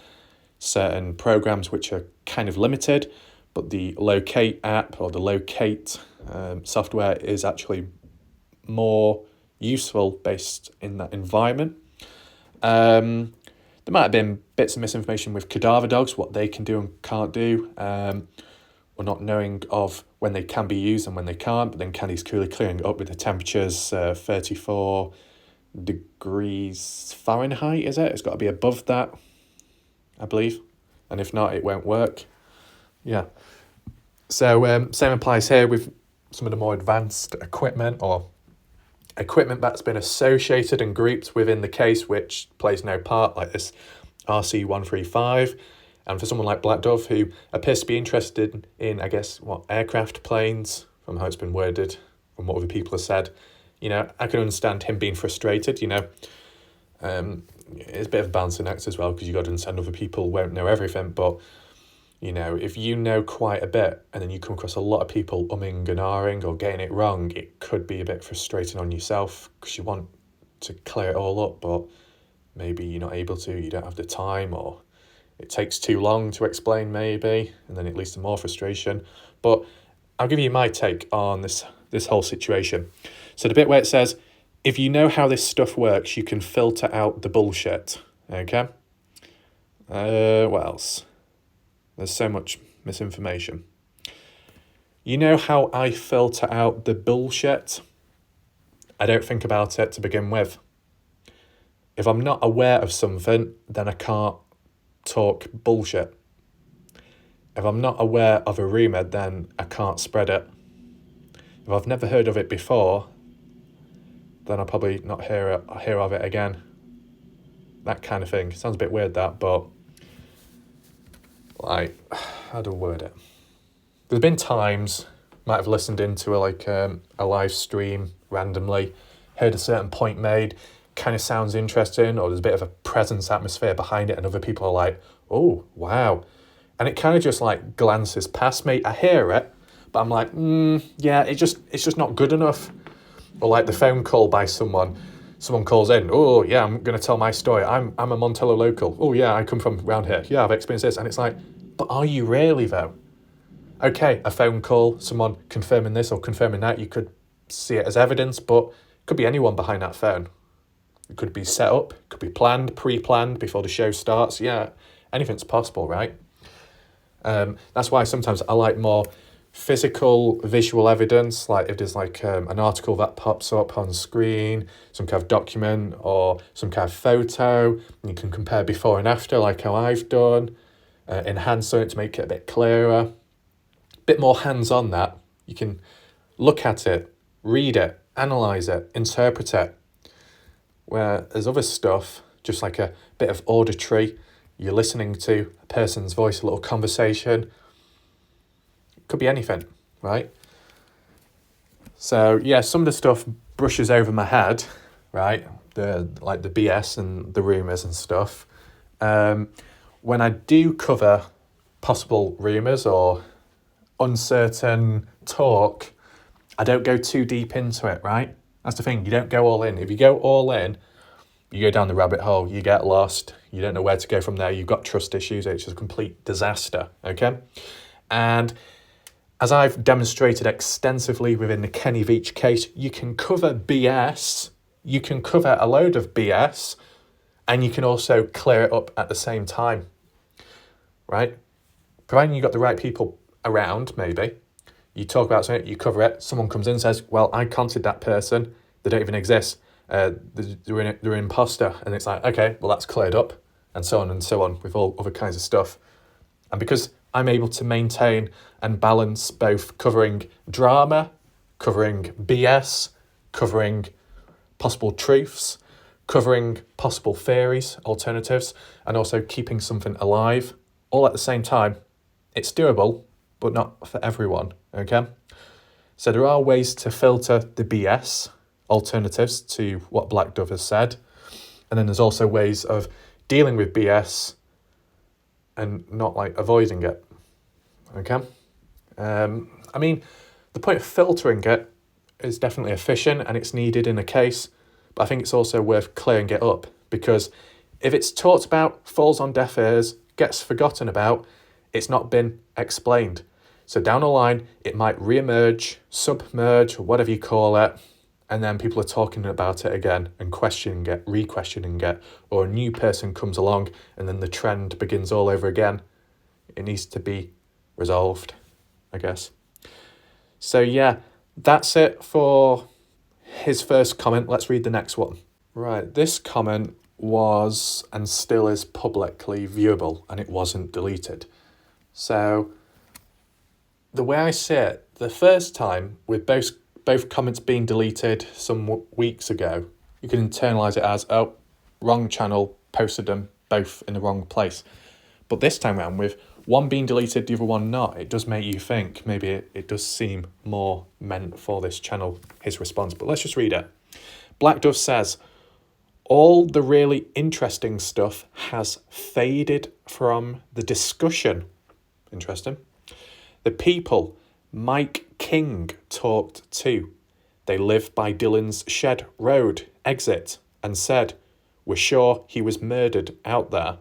Speaker 3: certain programs which are kind of limited, but the Locate app or the Locate software is actually more useful based in that environment. There might have been bits of misinformation with cadaver dogs, what they can do and can't do, or not knowing of when they can be used and when they can't, but then Candice Cooley clearing up with the temperatures, 34 degrees Fahrenheit, is it? It's got to be above that, I believe, and if not, it won't work. Yeah. So same applies here with some of the more advanced equipment, or equipment that's been associated and grouped within the case which plays no part, like this RC-135. And for someone like Black Dove, who appears to be interested in, I guess, aircraft, planes, from how it's been worded, from what other people have said, I can understand him being frustrated, It's a bit of a balancing act as well, because you've got to understand other people won't know everything, but, if you know quite a bit and then you come across a lot of people umming and ahhing or getting it wrong, it could be a bit frustrating on yourself, because you want to clear it all up, but maybe you're not able to, you don't have the time, or it takes too long to explain maybe, and then it leads to more frustration. But I'll give you my take on this whole situation. So the bit where it says, if you know how this stuff works, you can filter out the bullshit, okay? What else? There's so much misinformation. You know how I filter out the bullshit? I don't think about it to begin with. If I'm not aware of something, then I can't talk bullshit. If I'm not aware of a rumour, then I can't spread it. If I've never heard of it before, then I'll probably not hear of it again. That kind of thing. Sounds a bit weird, that, but how do I word it? There's been times, might have listened into a live stream randomly, heard a certain point made, kind of sounds interesting, or there's a bit of a presence atmosphere behind it, and other people are like, oh, wow. And it kind of just glances past me. I hear it, but I'm like, yeah, it's just not good enough. Or the phone call by someone calls in, oh, yeah, I'm going to tell my story. I'm a Montello local. Oh, yeah, I come from around here. Yeah, I've experienced this. And it's like, but are you really, though? Okay, a phone call, someone confirming this or confirming that, you could see it as evidence, but it could be anyone behind that phone. It could be set up, it could be planned, pre-planned before the show starts. Yeah, anything's possible, right? That's why sometimes I like more physical, visual evidence, like if there's an article that pops up on screen, some kind of document or some kind of photo, and you can compare before and after, like how I've done, enhance it to make it a bit clearer, a bit more hands-on that. You can look at it, read it, analyse it, interpret it. Where there's other stuff, just like a bit of auditory, you're listening to a person's voice, a little conversation. It could be anything, right? So yeah, some of the stuff brushes over my head, right? The BS and the rumours and stuff. When I do cover possible rumours or uncertain talk, I don't go too deep into it, right? That's the thing, you don't go all in. If you go all in, you go down the rabbit hole, you get lost, you don't know where to go from there, you've got trust issues, it's a complete disaster, okay? And as I've demonstrated extensively within the Kenny Veach case, you can cover BS, you can cover a load of BS, and you can also clear it up at the same time, right? Providing you've got the right people around, maybe, you talk about something, you cover it, someone comes in and says, well, I contacted that person, they don't even exist, they're an imposter, and it's like, okay, well, that's cleared up, and so on with all other kinds of stuff. And because I'm able to maintain and balance both covering drama, covering BS, covering possible truths, covering possible theories, alternatives, and also keeping something alive, all at the same time, it's doable, but not for everyone, okay? So there are ways to filter the BS, alternatives to what Black Dove has said, and then there's also ways of dealing with BS and not like avoiding it, okay? I mean, the point of filtering it is definitely efficient and it's needed in a case, but I think it's also worth clearing it up, because if it's talked about, falls on deaf ears, gets forgotten about, it's not been explained. So down the line, it might re-emerge, submerge, or whatever you call it, and then people are talking about it again and questioning it, re-questioning it, or a new person comes along and then the trend begins all over again. It needs to be resolved, I guess. So yeah, that's it for his first comment. Let's read the next one. Right, this comment was and still is publicly viewable and it wasn't deleted. So the way I see it, the first time with both comments being deleted some weeks ago, you can internalise it as, oh, wrong channel, posted them both in the wrong place. But this time around, with one being deleted, the other one not, it does make you think maybe it does seem more meant for this channel, his response. But let's just read it. Black Dove says, all the really interesting stuff has faded from the discussion. Interesting. The people Mike King talked to, they live by Dylan's Shed Road exit and said, we're sure he was murdered out there.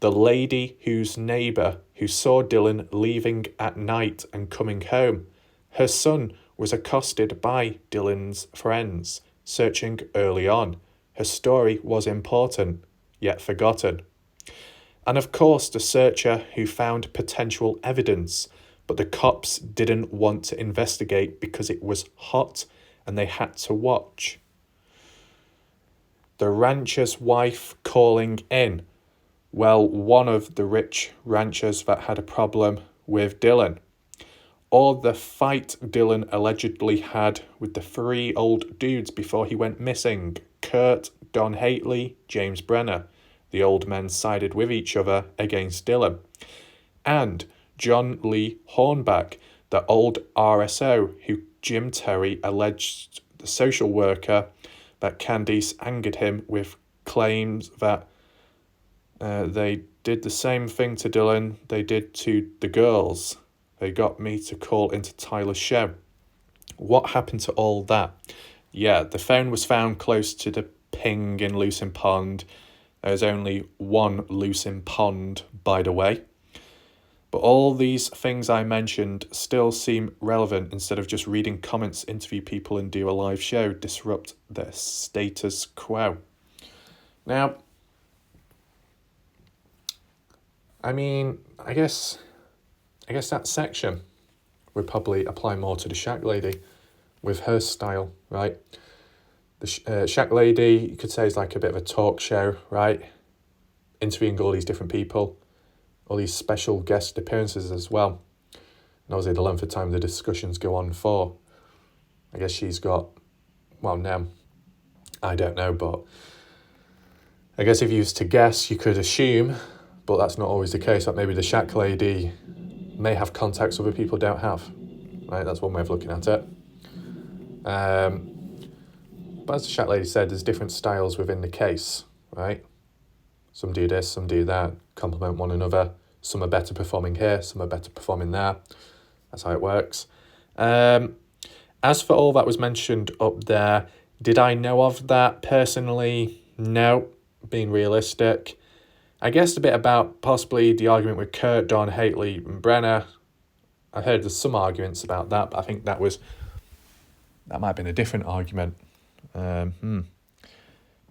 Speaker 3: The lady whose neighbour who saw Dylan leaving at night and coming home, her son was accosted by Dylan's friends, searching early on. Her story was important, yet forgotten. And of course the searcher who found potential evidence, but the cops didn't want to investigate because it was hot and they had to watch. The rancher's wife calling in. Well, one of the rich ranchers that had a problem with Dylan. Or the fight Dylan allegedly had with the 3 old dudes before he went missing. Kurt, Don Hately, James Brenner. The old men sided with each other against Dylan. And John Lee Hornback, the old RSO who Jim Terry alleged the social worker that Candice angered him with claims that they did the same thing to Dylan they did to the girls. They got me to call into Tyler's show. What happened to all that? Yeah, the phone was found close to the ping in Lucin Pond. There's only one Lucin Pond, by the way. But all these things I mentioned still seem relevant instead of just reading comments, interview people and do a live show, disrupt the status quo. Now, I mean, I guess that section would probably apply more to the Shack Lady with her style, right? The Shack Lady, you could say, is like a bit of a talk show, right? Interviewing all these different people, all these special guest appearances as well. And obviously the length of time the discussions go on for. I guess she's got, well, now, I don't know, but I guess if you was to guess, you could assume, but that's not always the case, that maybe the Shack Lady may have contacts other people don't have, right? That's one way of looking at it. But as the Shack Lady said, there's different styles within the case, right? Some do this, some do that, compliment one another, Some are better performing here, some are better performing there. That's how it works. As for all that was mentioned up there, did I know of that personally? No, being realistic. I guessed a bit about possibly the argument with Kurt, Don, Haley and Brenner. I heard there's some arguments about that, but I think that might have been a different argument. Do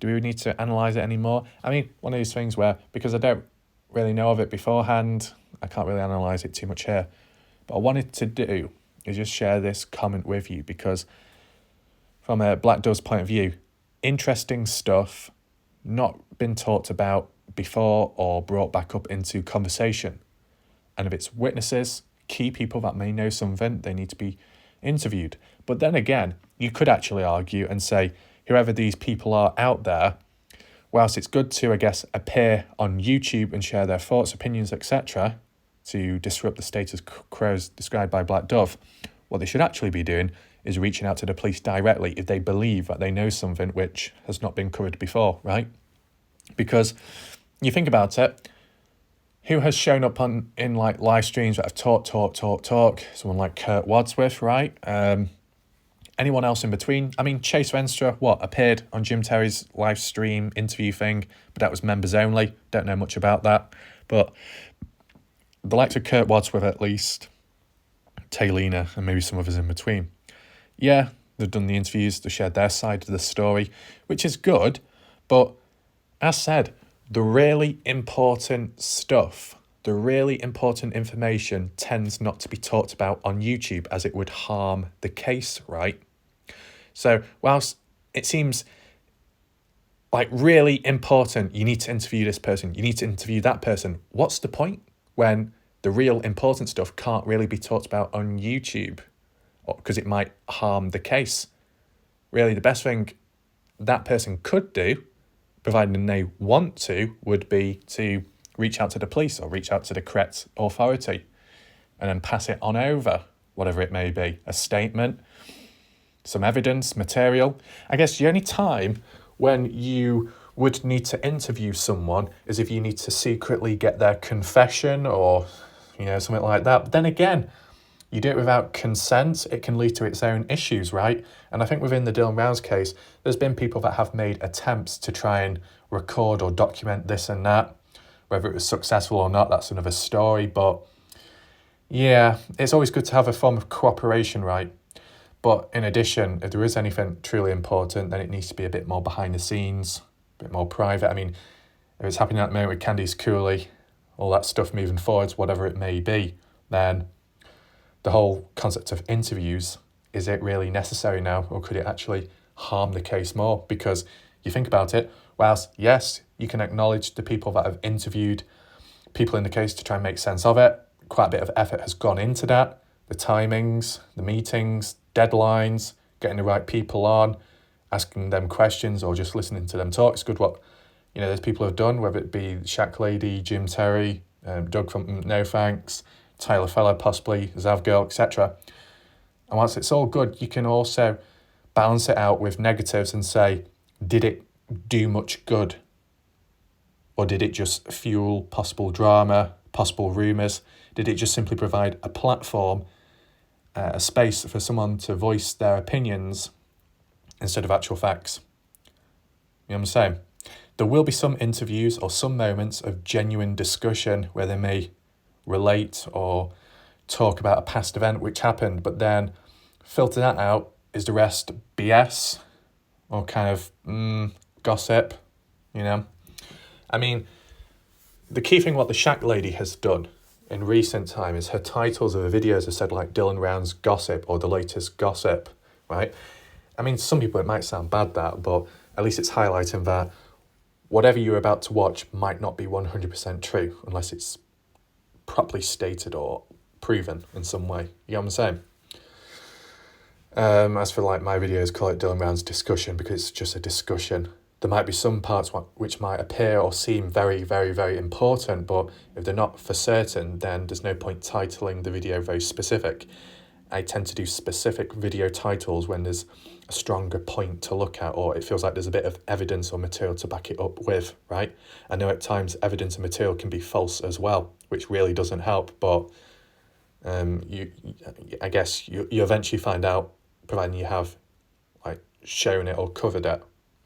Speaker 3: we need to analyse it anymore? I mean, one of these things where, because I don't really know of it beforehand, I can't really analyse it too much here. But I wanted to do is just share this comment with you, because from a Black Dove's point of view, interesting stuff not been talked about before or brought back up into conversation. And if it's witnesses, key people that may know something, they need to be interviewed. But then again, you could actually argue and say, whoever these people are out there, whilst it's good to, I guess, appear on YouTube and share their thoughts, opinions, etc., to disrupt the status quo described by Black Dove, what they should actually be doing is reaching out to the police directly if they believe that they know something which has not been covered before, right? Because you think about it, who has shown up in like live streams that have talk? Someone like Kurt Wadsworth, right? Anyone else in between? I mean, Chase Venstra, appeared on Jim Terry's live stream interview thing, but that was members only. Don't know much about that. But the likes of Kurt Wadsworth, at least, Taylina, and maybe some others in between. Yeah, they've done the interviews, they shared their side of the story, which is good. But as said, the really important stuff, the really important information tends not to be talked about on YouTube, as it would harm the case, right? So whilst it seems like really important, you need to interview this person, you need to interview that person, what's the point when the real important stuff can't really be talked about on YouTube because it might harm the case? Really, the best thing that person could do, providing they want to, would be to reach out to the police or reach out to the correct authority and then pass it on over, whatever it may be, a statement, some evidence, material. I guess the only time when you would need to interview someone is if you need to secretly get their confession or, something like that. But then again, you do it without consent, it can lead to its own issues, right? And I think within the Dylan Rouse case, there's been people that have made attempts to try and record or document this and that. Whether it was successful or not, that's another story. But yeah, it's always good to have a form of cooperation, right? But in addition, if there is anything truly important, then it needs to be a bit more behind the scenes, a bit more private. I mean, if it's happening at the moment with Candice Cooley, all that stuff moving forwards, whatever it may be, then the whole concept of interviews, is it really necessary now, or could it actually harm the case more? Because you think about it, whilst yes, you can acknowledge the people that have interviewed people in the case to try and make sense of it, quite a bit of effort has gone into that, the timings, the meetings, deadlines, getting the right people on, asking them questions or just listening to them talk. It's good what those people have done, whether it be Shaq Lady, Jim Terry, Doug from No Thanks, Tyler Feller, possibly, Zavgirl, etc. And once it's all good, you can also balance it out with negatives and say, did it do much good? Or did it just fuel possible drama, possible rumours? Did it just simply provide a platform, a space for someone to voice their opinions instead of actual facts? You know what I'm saying? There will be some interviews or some moments of genuine discussion where they may relate or talk about a past event which happened, but then filter that out. Is the rest BS or kind of gossip? I mean, the key thing what the Shaq Lady has done in recent time is her titles of her videos have said like Dylan Round's Gossip or the latest gossip, right? I mean, some people it might sound bad that, but at least it's highlighting that whatever you're about to watch might not be 100% true unless it's properly stated or proven in some way. You know what I'm saying? As for like my videos, call it Dylan Round's discussion because it's just a discussion. There might be some parts which might appear or seem very, very, very important, but if they're not for certain, then there's no point titling the video very specific. I tend to do specific video titles when there's a stronger point to look at, or it feels like there's a bit of evidence or material to back it up with, right? I know at times evidence and material can be false as well, which really doesn't help, but I guess you eventually find out, providing you have like shown it or covered it,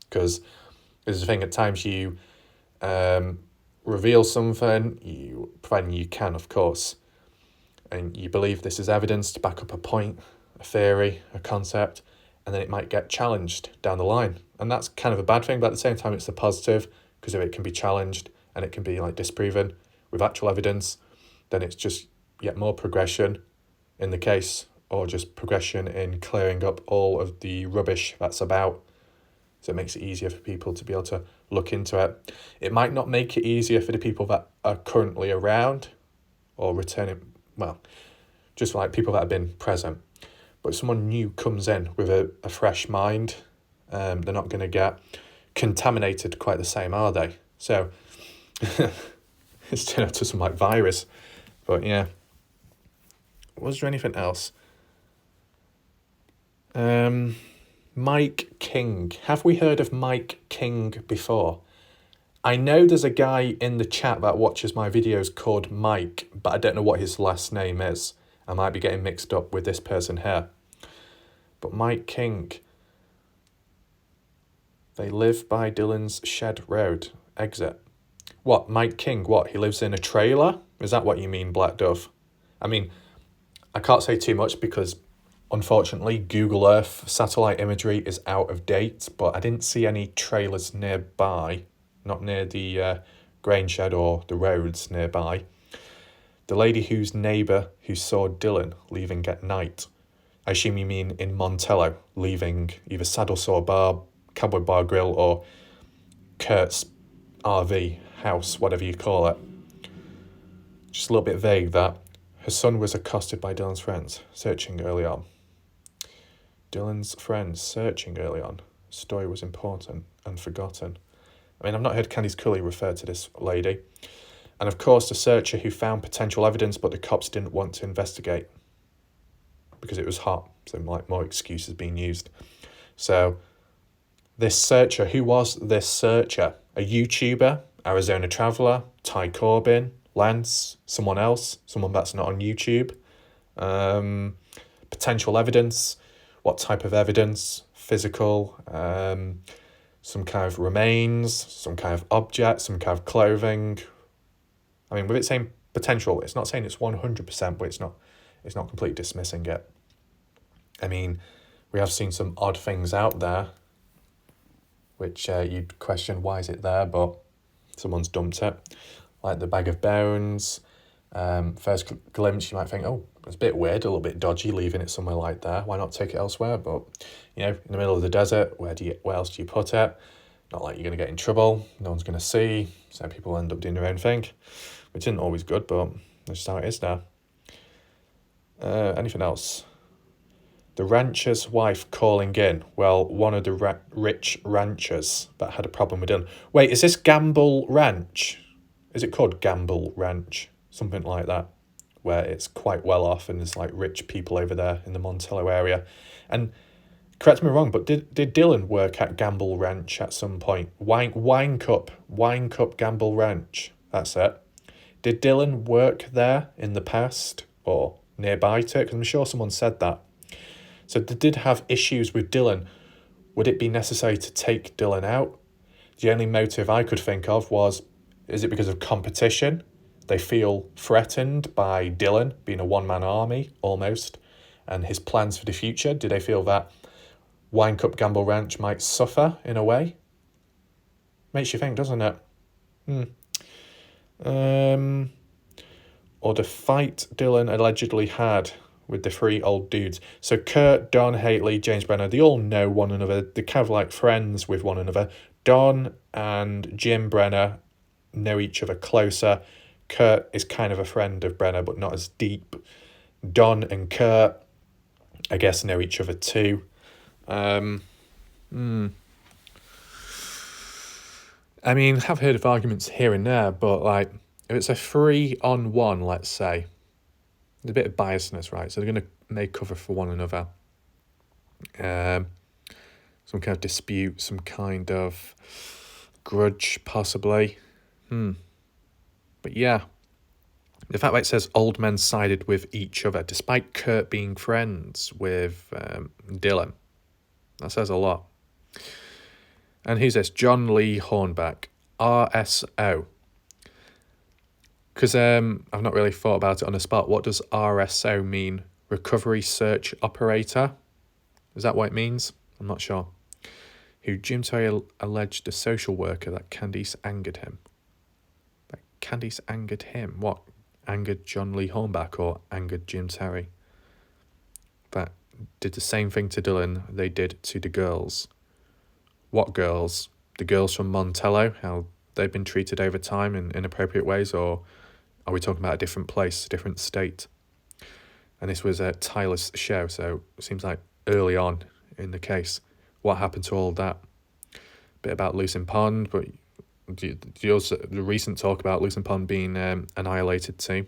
Speaker 3: because there's a thing, at times you reveal something, providing you can, of course, and you believe this is evidence to back up a point, a theory, a concept, and then it might get challenged down the line. And that's kind of a bad thing, but at the same time it's a positive, because if it can be challenged and it can be like disproven with actual evidence, then it's just yet more progression in the case, or just progression in clearing up all of the rubbish that's about. So it makes it easier for people to be able to look into it. It might not make it easier for the people that are currently around or returning, well, just like people that have been present. But if someone new comes in with a fresh mind, they're not going to get contaminated quite the same, are they? So it's turned out to some like virus. But yeah. Was there anything else? Mike King. Have we heard of Mike King before? I know there's a guy in the chat that watches my videos called Mike, but I don't know what his last name is. I might be getting mixed up with this person here. But Mike King. They live by Dylan's Shed Road exit. What, Mike King? What, he lives in a trailer? Is that what you mean, Black Dove? I mean, I can't say too much because, unfortunately, Google Earth satellite imagery is out of date, but I didn't see any trailers nearby, not near the grain shed or the roads nearby. The lady whose neighbour who saw Dylan leaving at night. I assume you mean in Montello, leaving either Saddle Saw Bar, Cowboy Bar Grill, or Kurt's RV, house, whatever you call it. Just a little bit vague, that. Her son was accosted by Dylan's friends, searching early on. Dylan's friends searching early on. Story was important and forgotten. I mean, I've not heard Candice Cully refer to this lady. And of course, the searcher who found potential evidence, but the cops didn't want to investigate because it was hot. So like more excuses being used. So this searcher, who was this searcher? A YouTuber, Arizona Traveller, Ty Corbin, Lance, someone else, someone that's not on YouTube. Potential evidence. What type of evidence? Physical, some kind of remains, some kind of object, some kind of clothing. I mean, with it saying potential, it's not saying it's 100%, but it's not completely dismissing it. I mean, we have seen some odd things out there, which you'd question why is it there, but someone's dumped it. Like the bag of bones. First glimpse, you might think, oh, it's a bit weird, a little bit dodgy, leaving it somewhere like that. Why not take it elsewhere? But, you know, in the middle of the desert, where else do you put it? Not like you're going to get in trouble. No one's going to see. So people end up doing their own thing, which isn't always good, but that's just how it is now. Anything else? The rancher's wife calling in. Well, one of the rich ranchers that had a problem with Dylan. Wait, is this Gamble Ranch? Is it called Gamble Ranch? Something like that, where it's quite well off and there's like rich people over there in the Montello area. And correct me if I'm wrong, but did Dylan work at Gamble Ranch at some point? Wine Cup Gamble Ranch. That's it. Did Dylan work there in the past or nearby to it? Because I'm sure someone said that. So they did have issues with Dylan. Would it be necessary to take Dylan out? The only motive I could think of was, is it because of competition? They feel threatened by Dylan being a one-man army, almost, and his plans for the future. Do they feel that Wine Cup Gamble Ranch might suffer in a way? Makes you think, doesn't it? Or the fight Dylan allegedly had with the three old dudes. So Kurt, Don, Haley, James Brenner, they all know one another. They're kind of like friends with one another. Don and Jim Brenner know each other closer. Kurt is kind of a friend of Brenner, but not as deep. Don and Kurt, I guess, know each other too. I mean, I've heard of arguments here and there, but like, if it's a 3-on-1, let's say, there's a bit of biasness, right? So they're going to may cover for one another. Some kind of dispute, some kind of grudge, possibly. But yeah, the fact that it says old men sided with each other, despite Kurt being friends with Dylan, that says a lot. And who's this? John Lee Hornback, RSO. Because I've not really thought about it on the spot. What does RSO mean? Recovery Search Operator? Is that what it means? I'm not sure. Who Jim Terry alleged a social worker that Candice angered him. That Candice angered him? What? Angered John Lee Hornback or angered Jim Terry? That did the same thing to Dylan they did to the girls. What girls? The girls from Montello, how they've been treated over time in inappropriate ways, or are we talking about a different place, a different state? And this was Tyler's show, so it seems like early on in the case. What happened to all of that? Bit about Lucin Pond, but do you also, the recent talk about Lucin Pond being annihilated too?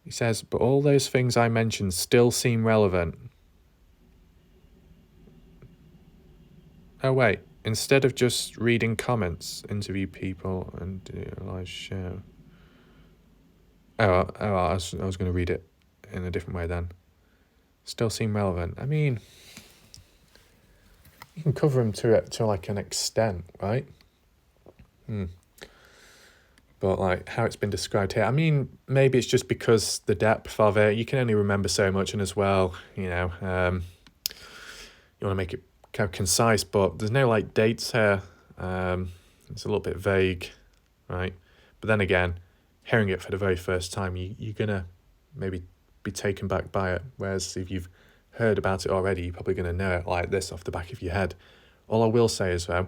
Speaker 3: He says, but all those things I mentioned still seem relevant. Oh wait, instead of just reading comments, interview people and do a live show. I was going to read it in a different way then. Still seem relevant. I mean, you can cover them to like an extent, right? But like how it's been described here, I mean, maybe it's just because the depth of it, you can only remember so much, and as well, you know, you want to make it kind of concise, but there's no like dates here. It's a little bit vague, right? But then again, hearing it for the very first time, you're gonna maybe be taken back by it. Whereas if you've heard about it already, you're probably gonna know it like this off the back of your head. All I will say is though,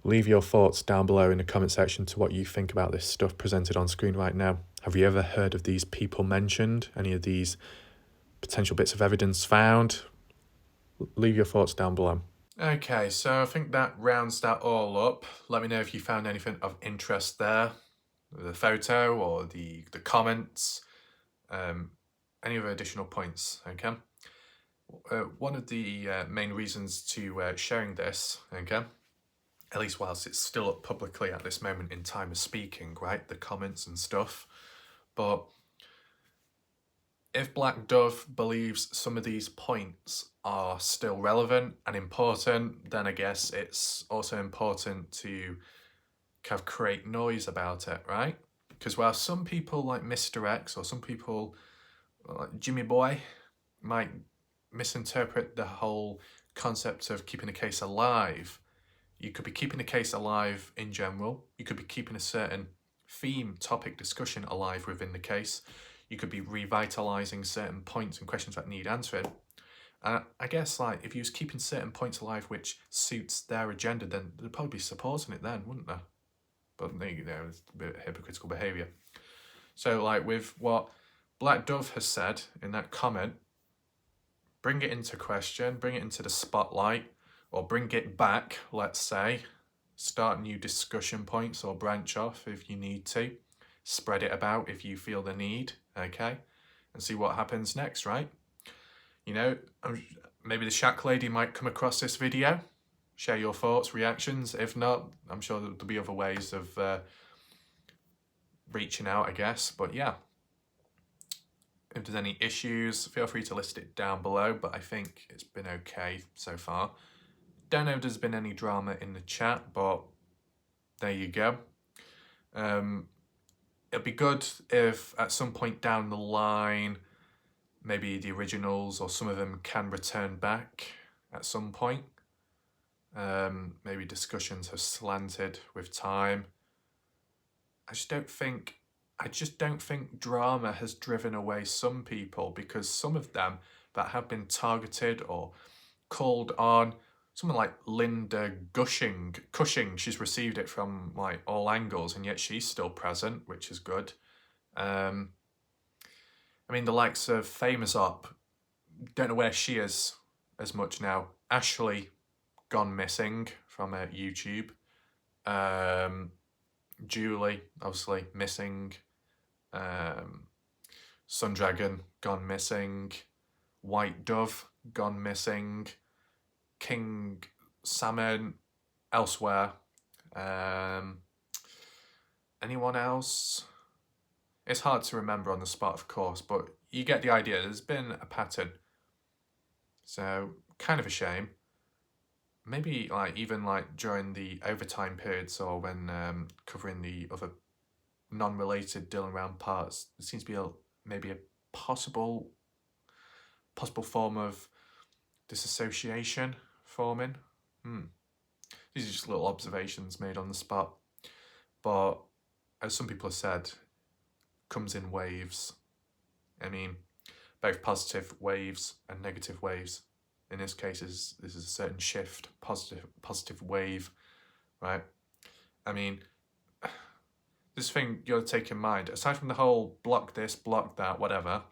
Speaker 3: leave your thoughts down below in the comment section to what you think about this stuff presented on screen right now. Have you ever heard of these people mentioned? Any of these potential bits of evidence found? Leave your thoughts down below. Okay, so I think that rounds that all up. Let me know if you found anything of interest there. The photo or the comments. Any other additional points, okay? One of the main reasons to sharing this, okay, at least whilst it's still up publicly at this moment in time of speaking, right, the comments and stuff, but if Black Dove believes some of these points are still relevant and important, then I guess it's also important to kind of create noise about it, right? Because while some people like Mr. X or some people like Jimmy Boy might misinterpret the whole concept of keeping a case alive, you could be keeping a case alive in general. You could be keeping a certain theme, topic, discussion alive within the case. You could be revitalising certain points and questions that need answering. And I guess like if you was keeping certain points alive which suits their agenda, then they'd probably be supporting it then, wouldn't they? But you know, it's a bit of hypocritical behaviour. So like with what Black Dove has said in that comment, bring it into question, bring it into the spotlight, or bring it back, let's say, start new discussion points or branch off if you need to, spread it about if you feel the need, okay, and see what happens next, right? You know, maybe the Shack Lady might come across this video, share your thoughts, reactions. If not, I'm sure there'll be other ways of reaching out, I guess, but yeah. If there's any issues, feel free to list it down below, but I think it's been okay so far. Don't know if there's been any drama in the chat, but there you go. It'd be good if at some point down the line, maybe the originals or some of them can return back at some point. Maybe discussions have slanted with time. I just don't think drama has driven away some people, because some of them that have been targeted or called on, someone like Linda Cushing, she's received it from like all angles, and yet she's still present, which is good. I mean, the likes of Famous Op, don't know where she is as much now. Ashley, gone missing from YouTube. Julie, obviously missing. Sun Dragon gone missing, White Dove gone missing, King Salmon elsewhere. Anyone else? It's hard to remember on the spot, of course, but you get the idea. There's been a pattern. So, kind of a shame. Maybe even during the overtime periods or when covering the other non-related Dylan Round parts, there seems to be maybe a possible form of disassociation forming. These are just little observations made on the spot. But as some people have said, comes in waves. I mean, both positive waves and negative waves. In this case, this is a certain shift, positive wave, right? I mean, this thing you got to take in mind, aside from the whole block this, block that, whatever,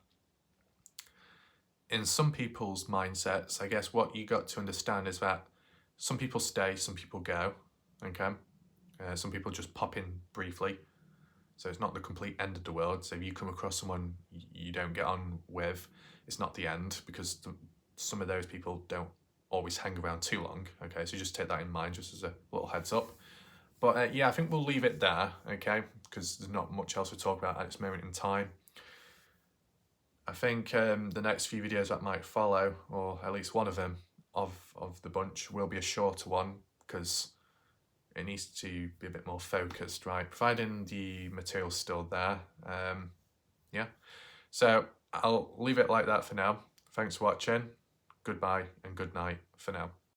Speaker 3: in some people's mindsets, I guess what you got to understand is that some people stay, some people go, okay? Some people just pop in briefly. So it's not the complete end of the world. So if you come across someone you don't get on with, it's not the end, because some of those people don't always hang around too long. Okay, so just take that in mind, just as a little heads up. But yeah, I think we'll leave it there, okay, because there's not much else to talk about at this moment in time. I think the next few videos that might follow, or at least one of them of the bunch, will be a shorter one, because it needs to be a bit more focused, right? Providing the material's still there. Yeah. So I'll leave it like that for now. Thanks for watching. Goodbye and good night for now.